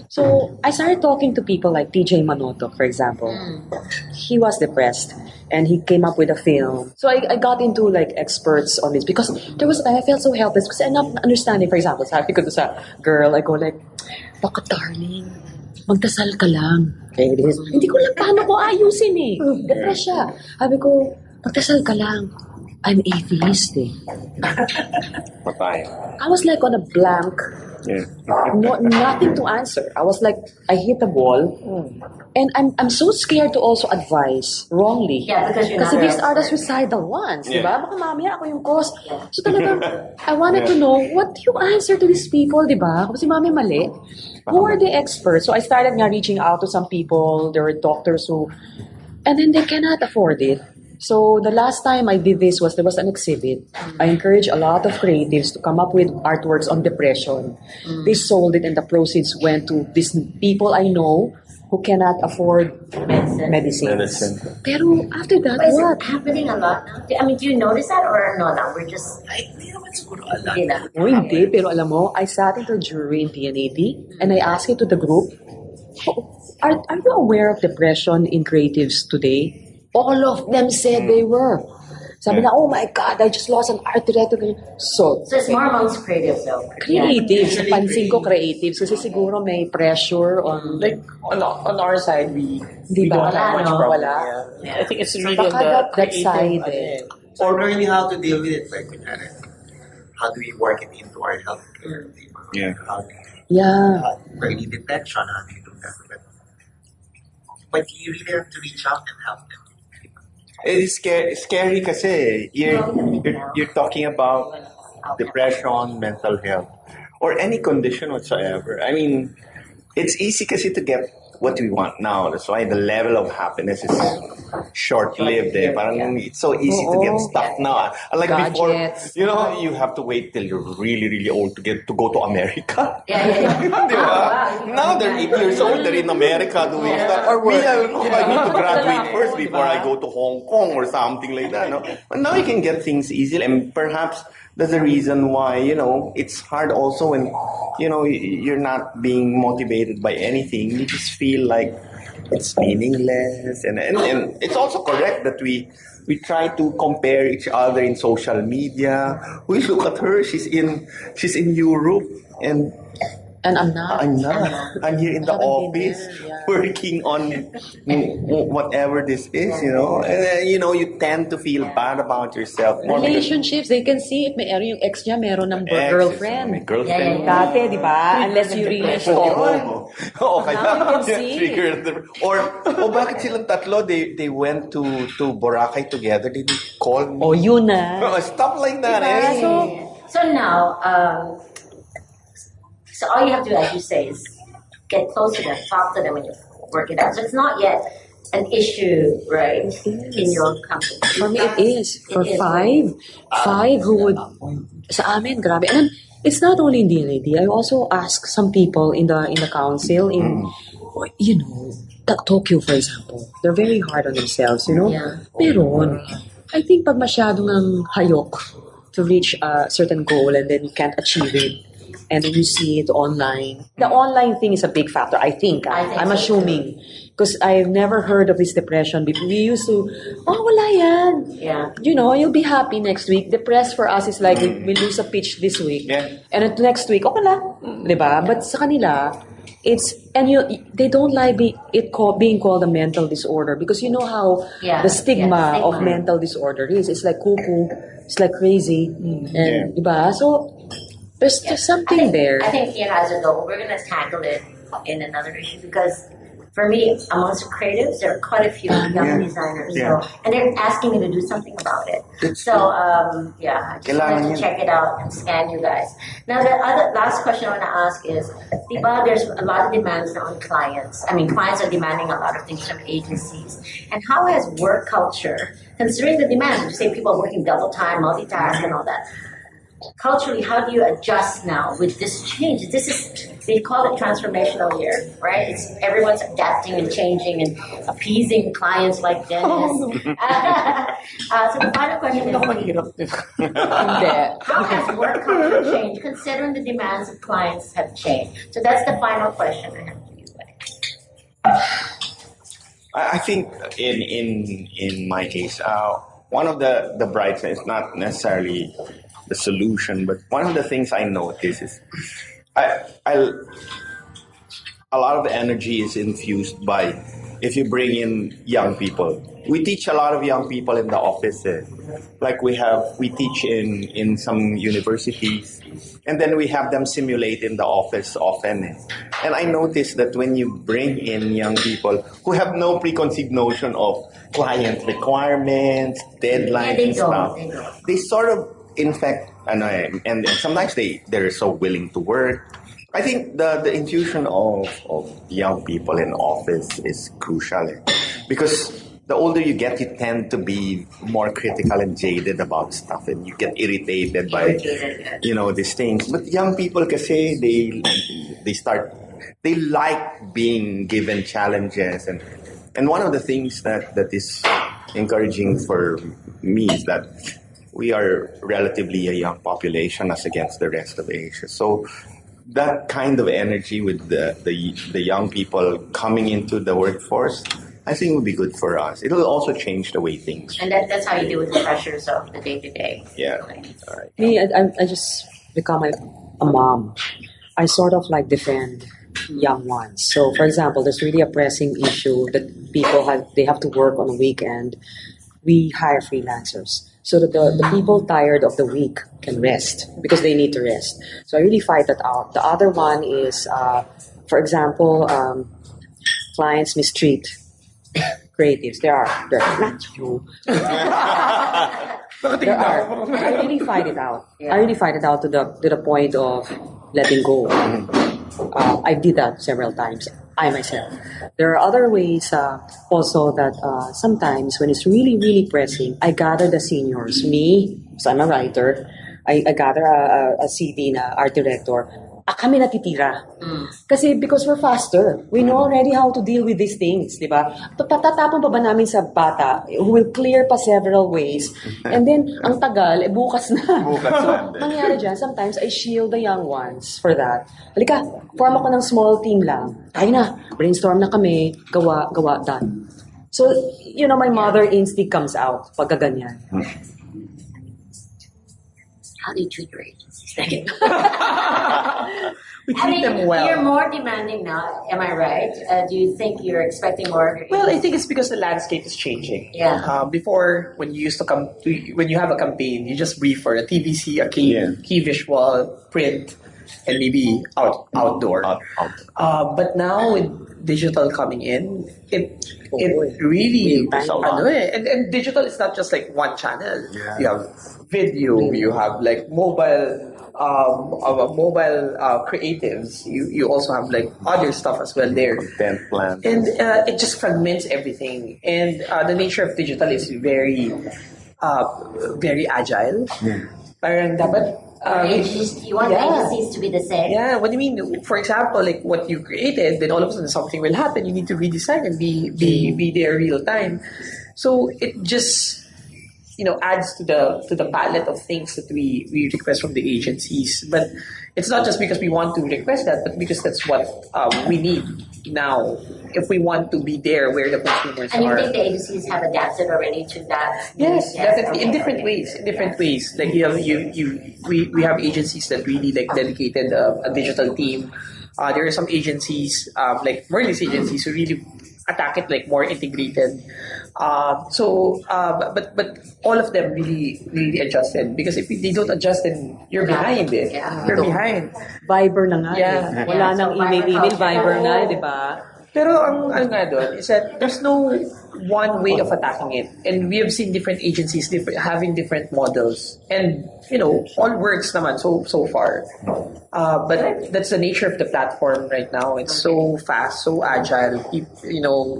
So I started talking to people like TJ Manotoc, for example. He was depressed and he came up with a film. So I got into like experts on this because I felt so helpless because I'm not understanding. For example, sabi ko to sa girl, I go like, "Baka darling, magdasal ka lang." Okay, hindi ko lang paano ko ayusin eh. Depressed siya. Sabi ko, magdasal ka lang. I'm atheist eh. Bye-bye. I was like on a blank, Yeah. nothing to answer. I was like, I hit the wall, and I'm so scared to also advise wrongly. Yeah, because you're not Kasi an these are the expert. suicidal ones, di Yeah. ba? Baka mamaya ako yung cause. So talagang, I wanted to know, what do you answer to these people, di ba? Kasi mami mali. Who are the experts? So I started nga reaching out to some people. There were doctors who, and then they cannot afford it. So the last time I did this there was an exhibit. I encouraged a lot of creatives to come up with artworks on depression. They sold it and the proceeds went to these people I know who cannot afford medicines. Pero after that, But is what? it happening a lot now? I mean, do you notice that or no? Now we're just Hindi naman siguro alam. you know. Oh, hindi. Pero alam mo, I sat into a jury in TNAP and I asked it to the group, are you aware of depression in creatives today? All of them said they were. Sabi na, oh my God, I just lost an art director. So, So it's more amongst creatives though. creatives. Pansin ko creatives kasi siguro may pressure on Like on our side, we Di ba? don't have much Wala, no? problem. Wala. Yeah. I think it's really baka on the that creative side ano eh. eh. Or learning how to deal with it, like, how do we work it into our healthcare? Yeah. How do Yeah. early detection, how do you do that? But you really have to reach out and help them. It's scary kasi you're talking about depression, mental health, or any condition whatsoever. I mean, it's easy kasi to get what we want now. That's why the level of happiness is short-lived. Parang it's so easy to get stuck now. Unlike before, Gadgets. you have to wait till you're really, really old to go to America. Yeah. Di ba? Now they're 8 years old, they're in America doing stuff. Or me, I need to graduate first before I go to Hong Kong or something like that. No? But now you can get things easily, and perhaps that's the reason why, it's hard also when, you're not being motivated by anything. You just feel like it's meaningless. And it's also correct that we try to compare each other in social media. We look at her, she's in Europe, and And I'm not. I'm not. I'm here in the Haven't been office there, yeah. working on whatever this is, And then, you tend to feel bad about yourself. More because Relationships, they can see if may yung ex niya meron ng ex is girlfriend. my girlfriend. Dati, di ba? Unless you really Oo. Oo, kaya Now you can see. trigger. Bakit silang tatlo? They went to Boracay together. They didn't call me. Oh, yun na. Stuff like that. Diba? Eh? So now, so all you have to do, as you say, is get close to them, talk to them, and you work it out. So it's not yet an issue, right, in your company. For me, it is. For It is. five who would, sa amin, grabe. And then, it's not only in DNAD. I also ask some people in the council, Tokyo, for example. They're very hard on themselves, Yeah. Meron. I think pag masyadong ang hayok to reach a certain goal and then you can't achieve it, and then you see it online. The online thing is a big factor, I think. I think I'm so, assuming. Because I've never heard of this depression. We used to, wala yan. Yeah. You'll be happy next week. Depressed for us is like we lose a pitch this week. Yeah. And then next week, okay lang. Diba? But sa kanila, they don't like being called a mental disorder because you know how the stigma of mental disorder is. It's like cuckoo, it's like crazy. And, diba? So, there's something there. I think, as a goal, we're going to tackle it in another issue because for me, amongst the creatives, there are quite a few young designers. Yeah. So, and they're asking me to do something about it. I just wanted to check it out and scan you guys. Now, the last question I want to ask is, diba, there's a lot of demands now on clients. I mean, clients are demanding a lot of things from agencies. And how has work culture, considering the demands, you say people are working double time, multitask, and all that, culturally, how do you adjust now with this change? They call it transformational year, right? Everyone's adapting and changing and appeasing clients like Dennis. So the final question is, how has work culture changed considering the demands of clients have changed? So that's the final question I have for you guys. I think in my case, one of the bright sides, not necessarily the solution, but one of the things I notice is a lot of energy is infused by if you bring in young people. We teach a lot of young people in the office. Like we teach in some universities, and then we have them simulate in the office often. And I noticed that when you bring in young people who have no preconceived notion of client requirements, deadlines, and stuff, they sort of, in fact, and sometimes they're so willing to work. I think the infusion of young people in office is crucial because the older you get, you tend to be more critical and jaded about stuff, and you get irritated by these things. But young people, kasi they like being given challenges, and one of the things that is encouraging for me is that we are relatively a young population as against the rest of Asia. So that kind of energy with the young people coming into the workforce, I think would be good for us. It'll also change the way things. And that's how you deal with the pressures of the day-to-day. Yeah. All right. Me, I just become a mom. I sort of like defend young ones. So, for example, there's really a pressing issue that they have to work on a weekend. We hire freelancers so that the people tired of the week can rest because they need to rest. So I really fight that out. The other one is, for example, clients mistreat creatives. There are not you. There are. I really fight it out. I really fight it out to the point of letting go. I did that several times. I myself. There are other ways also that sometimes when it's really, really pressing, I gather the seniors. Me, so I'm a writer, I gather a CD na art director. Kami natitira. Kasi because we're faster. We know already how to deal with these things, di ba? Patatapon pa ba namin sa bata who will clear pa several ways. And then, ang tagal, bukas na. So, nangyari dyan, sometimes I shield the young ones for that. Halika, form ako ng small team lang. Tayo na, brainstorm na kami, gawa, done. So, my mother instinct comes out pagka ganyan. how do you treat your agencies? We I treat mean, them well. you're more demanding now. Am I right? Do you think you're expecting more of your Well, I agencies? think it's because the landscape is changing. Yeah. Before, when you used to come, when you have a campaign, you just brief for a TVC, a Yeah. key visual, print, and maybe outdoor. But now with digital coming in, it really It's a lot. and digital is not just like one channel. Yeah. You have video, you have like mobile creatives. You also have like other stuff as well there. Content plan. And it just fragments everything. And the nature of digital is uh, very agile. Parang dapat, You want yeah. agencies to be the same? Yeah, what do you mean? For example, like what you created, then all of a sudden something will happen. You need to redesign and be there real time. So it just adds to the palette of things that we request from the agencies. But it's not just because we want to request that, but because that's what we need now if we want to be there where the consumers And you are. think the agencies have adapted already to that? Yes, definitely in okay, different okay. ways. In different ways, like we have agencies that really like dedicated a digital team. There are some agencies like Merlee's agencies who really attack it like more integrated. But all of them really adjusted because if they don't adjust, then you're behind. Yeah. You're behind. Viber na nga. Yeah. Eh. Wala Yeah, nang so email, Viber Viber na, culture. di ba? Pero ang nga doon is that there's no one way of attacking it. And we have seen different agencies having different models. And, all works naman so far. But that's the nature of the platform right now. It's so fast, so agile.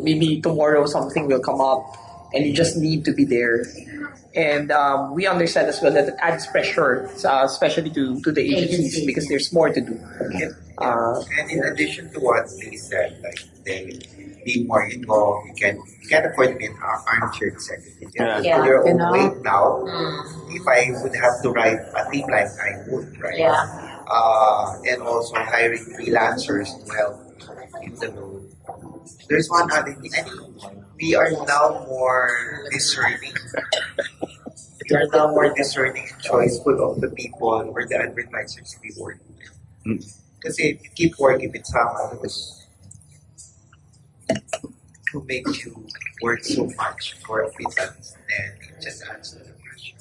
Maybe tomorrow something will come up and you just need to be there. And we understand as well that it adds pressure, especially to the agencies because there's more to do. And in addition to what they said, like they be more involved, you can afford to be an armchair executive. You have to Yeah. pull your own Genau. weight now. If I would have to write a team like I would, right? Yeah. And also hiring freelancers to help in the load. There's one other thing. I think we are now more discerning. We are now more discerning and choiceful of the people or the advertisers we work with. Because if you keep working with someone who makes you work so much for a pittance, then it just adds to the pressure.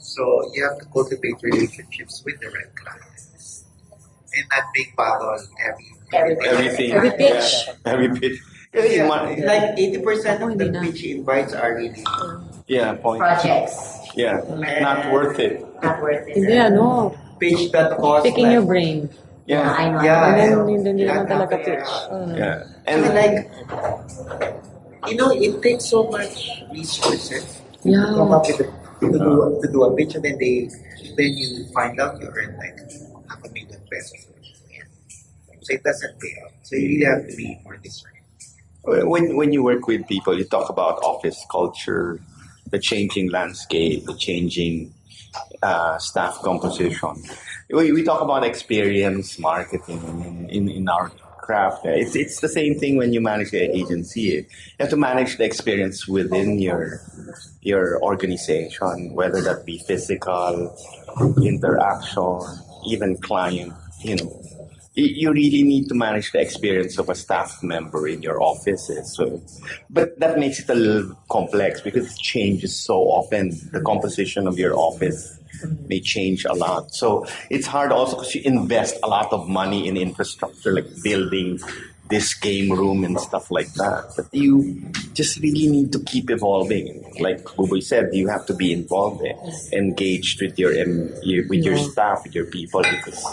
So you have to cultivate relationships with the right clients and not big battle Everything. Every pitch. Yeah. Every pitch. Yeah, Money. like 80% Oh, of the hindi na. pitch invites are really Point. Projects. Yeah, not worth it. Not worth it. Hindi, pitch that costs picking your brain. Yeah, I know. Yeah. And then, hindi That naman talaga happens. pitch. yeah. And And like, it takes so much resources to Yeah. come up with to do a pitch, and then you find out you earn like $500,000 pesos. So it doesn't pay out. So you really have to be more discerning. when you work with people, you talk about office culture, the changing landscape, the changing staff composition. We talk about experience marketing in our craft. It's the same thing when you manage an agency. You have to manage the experience within your organization, whether that be physical, interaction, even client. You really need to manage the experience of a staff member in your offices. So, but that makes it a little complex because it changes so often. The composition of your office may change a lot. So it's hard also because you invest a lot of money in infrastructure like building this game room and stuff like that. But you just really need to keep evolving. Like Buboy said, you have to be involved, engaged with your staff, with your people because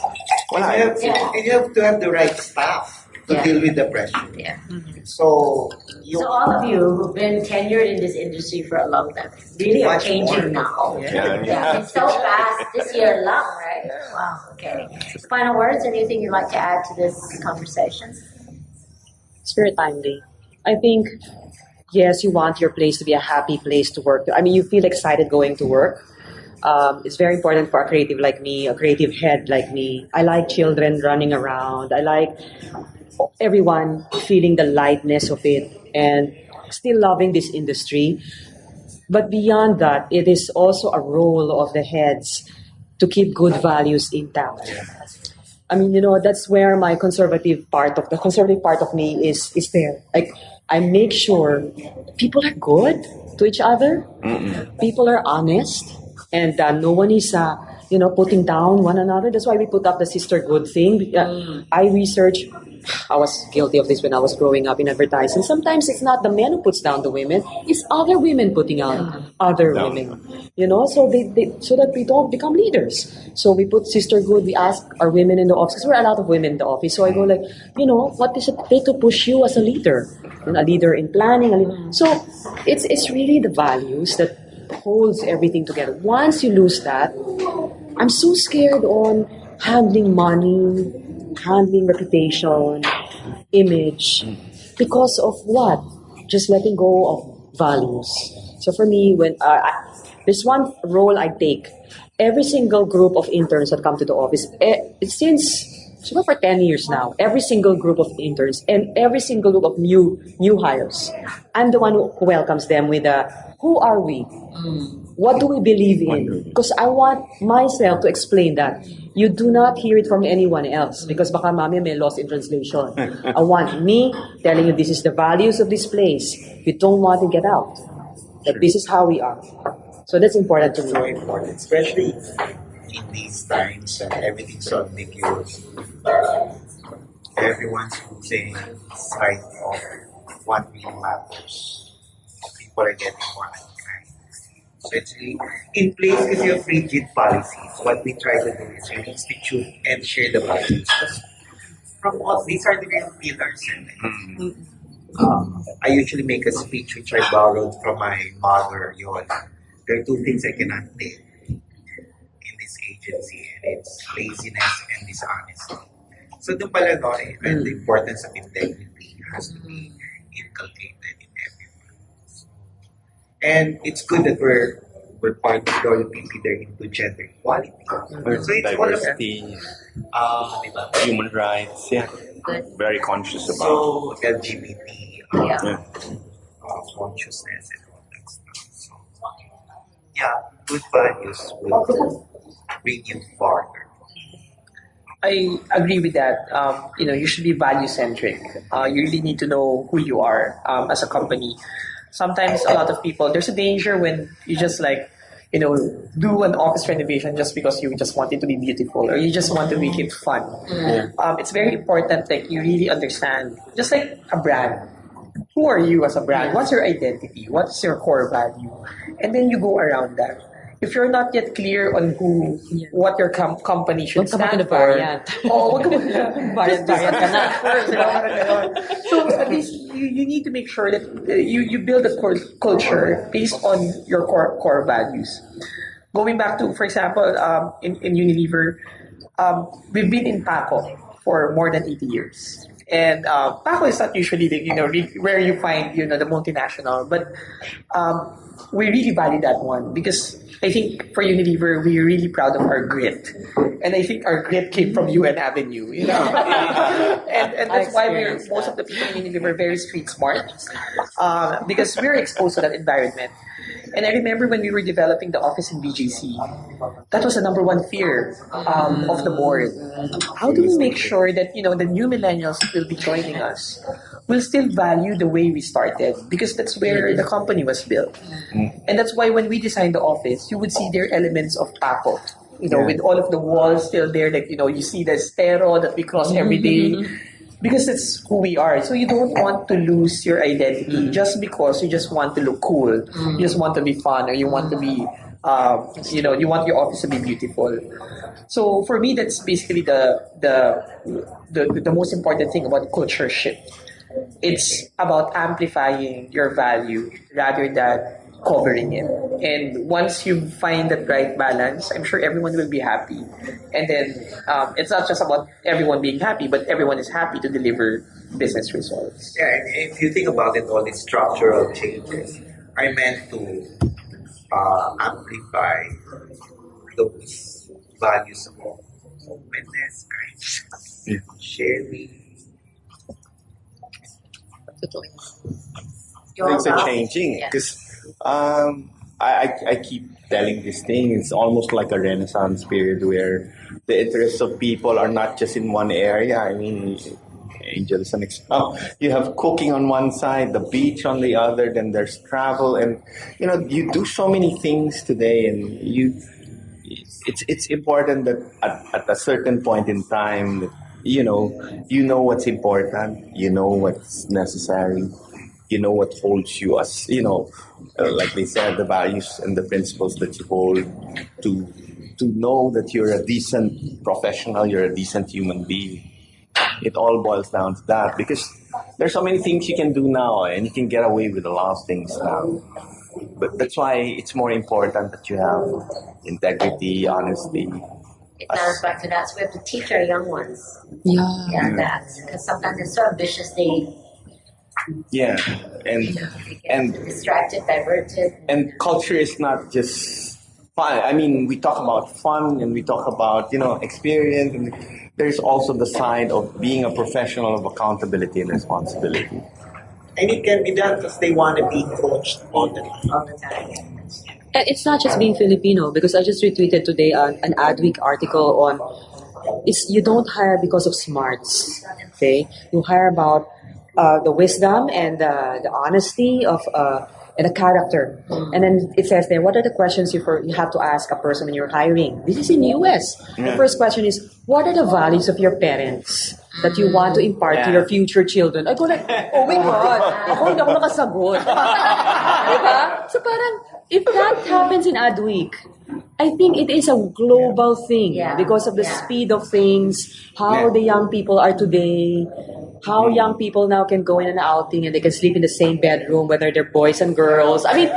And you have to have the right staff to Yeah. deal with the pressure. Yeah. So So all of you who've been tenured in this industry for a long time really are Much changing more. now. Yeah. It's so fast this year long, right? Wow. Okay. Final words? Anything you'd like to add to this conversation? It's very timely. I think, yes, you want your place to be a happy place to work. I mean, you feel excited going to work. It's very important for a creative like me, a creative head like me. I like children running around. I like everyone feeling the lightness of it and still loving this industry. But beyond that, it is also a role of the heads to keep good values intact. I mean, that's where my conservative part of me is there. Like, I make sure people are good to each other, people are honest, and no one is, putting down one another. That's why we put up the sister good thing. I research. I was guilty of this when I was growing up in advertising. Sometimes it's not the men who puts down the women; it's other women putting down other women. So so that we don't become leaders. So we put sister good. We ask our women in the office. 'Cause we're a lot of women in the office. So I go like, what does it take to push you as a leader? A leader in planning. So it's really the values that holds everything together. Once you lose that, I'm so scared on handling money, handling reputation, image, because of what? Just letting go of values. So for me, when there's one role I take, every single group of interns that come to the office, since siguro for 10 years now, every single group of interns and every single group of new hires, I'm the one who welcomes them with who are we? What do we believe in? Because I want myself to explain that. You do not hear it from anyone else because baka mami may lost in translation. I want me telling you this is the values of this place. You don't want to get out. That this is how we are. So that's important to me. So important, especially in these times and everything's so ambiguous. Everyone's losing sight of what really matters. People are getting more unkind. So it's really in place because you have rigid policies. What we try to do is really institute and share the values. Because from all these are the real pillars. And I usually make a speech which I borrowed from my mother, Yola. There are two things I cannot take in this agency, and it's laziness and dishonesty. So doon pala no, and the importance of integrity has to be inculcated in everyone. And it's good that we're part of the PP there into gender equality. So it's all about Diversity, diba? human rights, yeah. Very conscious about. So LGBT Yeah. consciousness and all that stuff. So yeah, good values will bring you farther. I agree with that. You should be value centric. You really need to know who you are as a company. Sometimes a lot of people, there's a danger when you just do an office renovation just because you just want it to be beautiful or you just want to make it fun. It's very important that you really understand, just like a brand. Who are you as a brand? What's your identity? What's your core value? And then you go around that. If you're not yet clear on what your company should Huwag ka stand for, makina-variant. wag ka Variant ka na. So at least you need to make sure that you build a culture based on your core values. Going back to, for example, in Unilever, we've been in Paco for more than 80 years. And Paco is not usually where you find the multinational, but we really value that one because I think for Unilever we're really proud of our grit, and I think our grit came from UN Avenue, and that's why most of the people in Unilever are very street smart because we're exposed to that environment. And I remember when we were developing the office in BGC, that was the number one fear of the board. How do we make sure that the new millennials that will be joining us will still value the way we started? Because that's where the company was built. And that's why when we designed the office, you would see there elements of Paco. With all of the walls still there, you see the stero that we cross every day. Because it's who we are. So you don't want to lose your identity just because you just want to look cool. You just want to be fun, or you want to be, you want your office to be beautiful. So for me, that's basically the most important thing about culture shift. It's about amplifying your value rather than covering it. And once you find that right balance, I'm sure everyone will be happy. And then it's not just about everyone being happy, but everyone is happy to deliver business results. Yeah, and if you think about it, all these structural changes are meant to amplify those values of openness, kindness, sharing. Things are changing because I keep telling this thing. It's almost like a Renaissance period where the interests of people are not just in one area. I mean, Angel is an example. You have cooking on one side, the beach on the other, then there's travel, and you do so many things today, and it's important that at a certain point in time that you know what's important, you know what's necessary, you know what holds you as like they said, the values and the principles that you hold, to know that you're a decent professional, you're a decent human being. It all boils down to that, because there's so many things you can do now, and you can get away with a lot of things now. But that's why it's more important that you have integrity, honesty. It matters back to that. So we have to teach our young ones. Yeah. That. Because sometimes they're so ambitious, they Yeah, get and distracted, diverted. and culture is not just fun. I mean, we talk about fun and we talk about experience, and there's also the side of being a professional of accountability and responsibility. And it can be done because they want to be coached all the time. All the time. And it's not just being Filipino, because I just retweeted today an Adweek article on you don't hire because of smarts. Okay, you hire about the wisdom and the honesty of and the character. And then it says there, what are the questions you have to ask a person when you're hiring? This is in US. The first question is, what are the values of your parents that you want to impart to your future children? I go like, oh my God, ako hindi ako nakasagot. Diba? So parang, if that happens in Adweek, I think it is a global thing because of the speed of things, how the young people are today, how young people now can go in an outing and they can sleep in the same bedroom, whether they're boys and girls. I mean,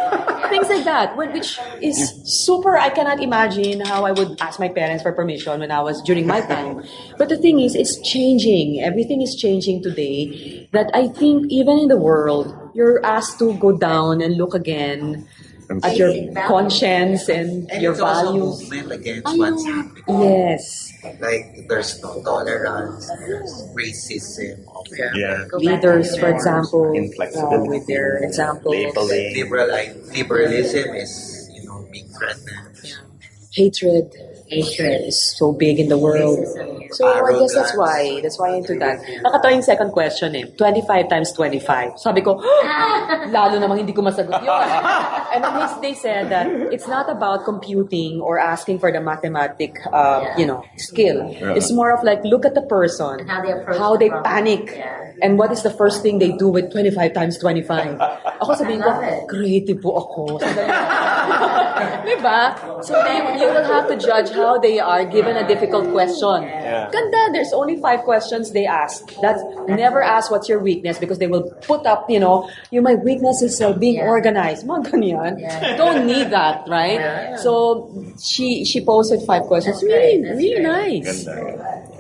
things like that, which is super. I cannot imagine how I would ask my parents for permission when I was during my time. But the thing is, it's changing. Everything is changing today. That I think even in the world, you're asked to go down and look again at your conscience and your it's also a values. movement against what's happening. Yes. Like, there's no tolerance, there's racism, Leaders, for example, Inflexibility, with their examples. labeling. liberalism is, being threatened. Hatred is so big in the world. So I guess that's why into that. Nakatawa yung second question 25 times 25. Sabi ko, lalo namang hindi ko masagot yun. And at least they said that it's not about computing or asking for the mathematic, skill. It's more of like, look at the person, And how they approach how the they problem. panic, Yeah. and what is the first thing they do with 25 times 25. Ako sabihin ko, I love it. creative po ako. Diba? So you will have to judge how they are given a difficult question. Ganda, there's only 5 questions they ask. That's never ask what's your weakness, because they will put up, my weakness is being organized. Mga ganyan. Don't need that, right? So she posted 5 questions. That's great. Really That's nice. Ganda.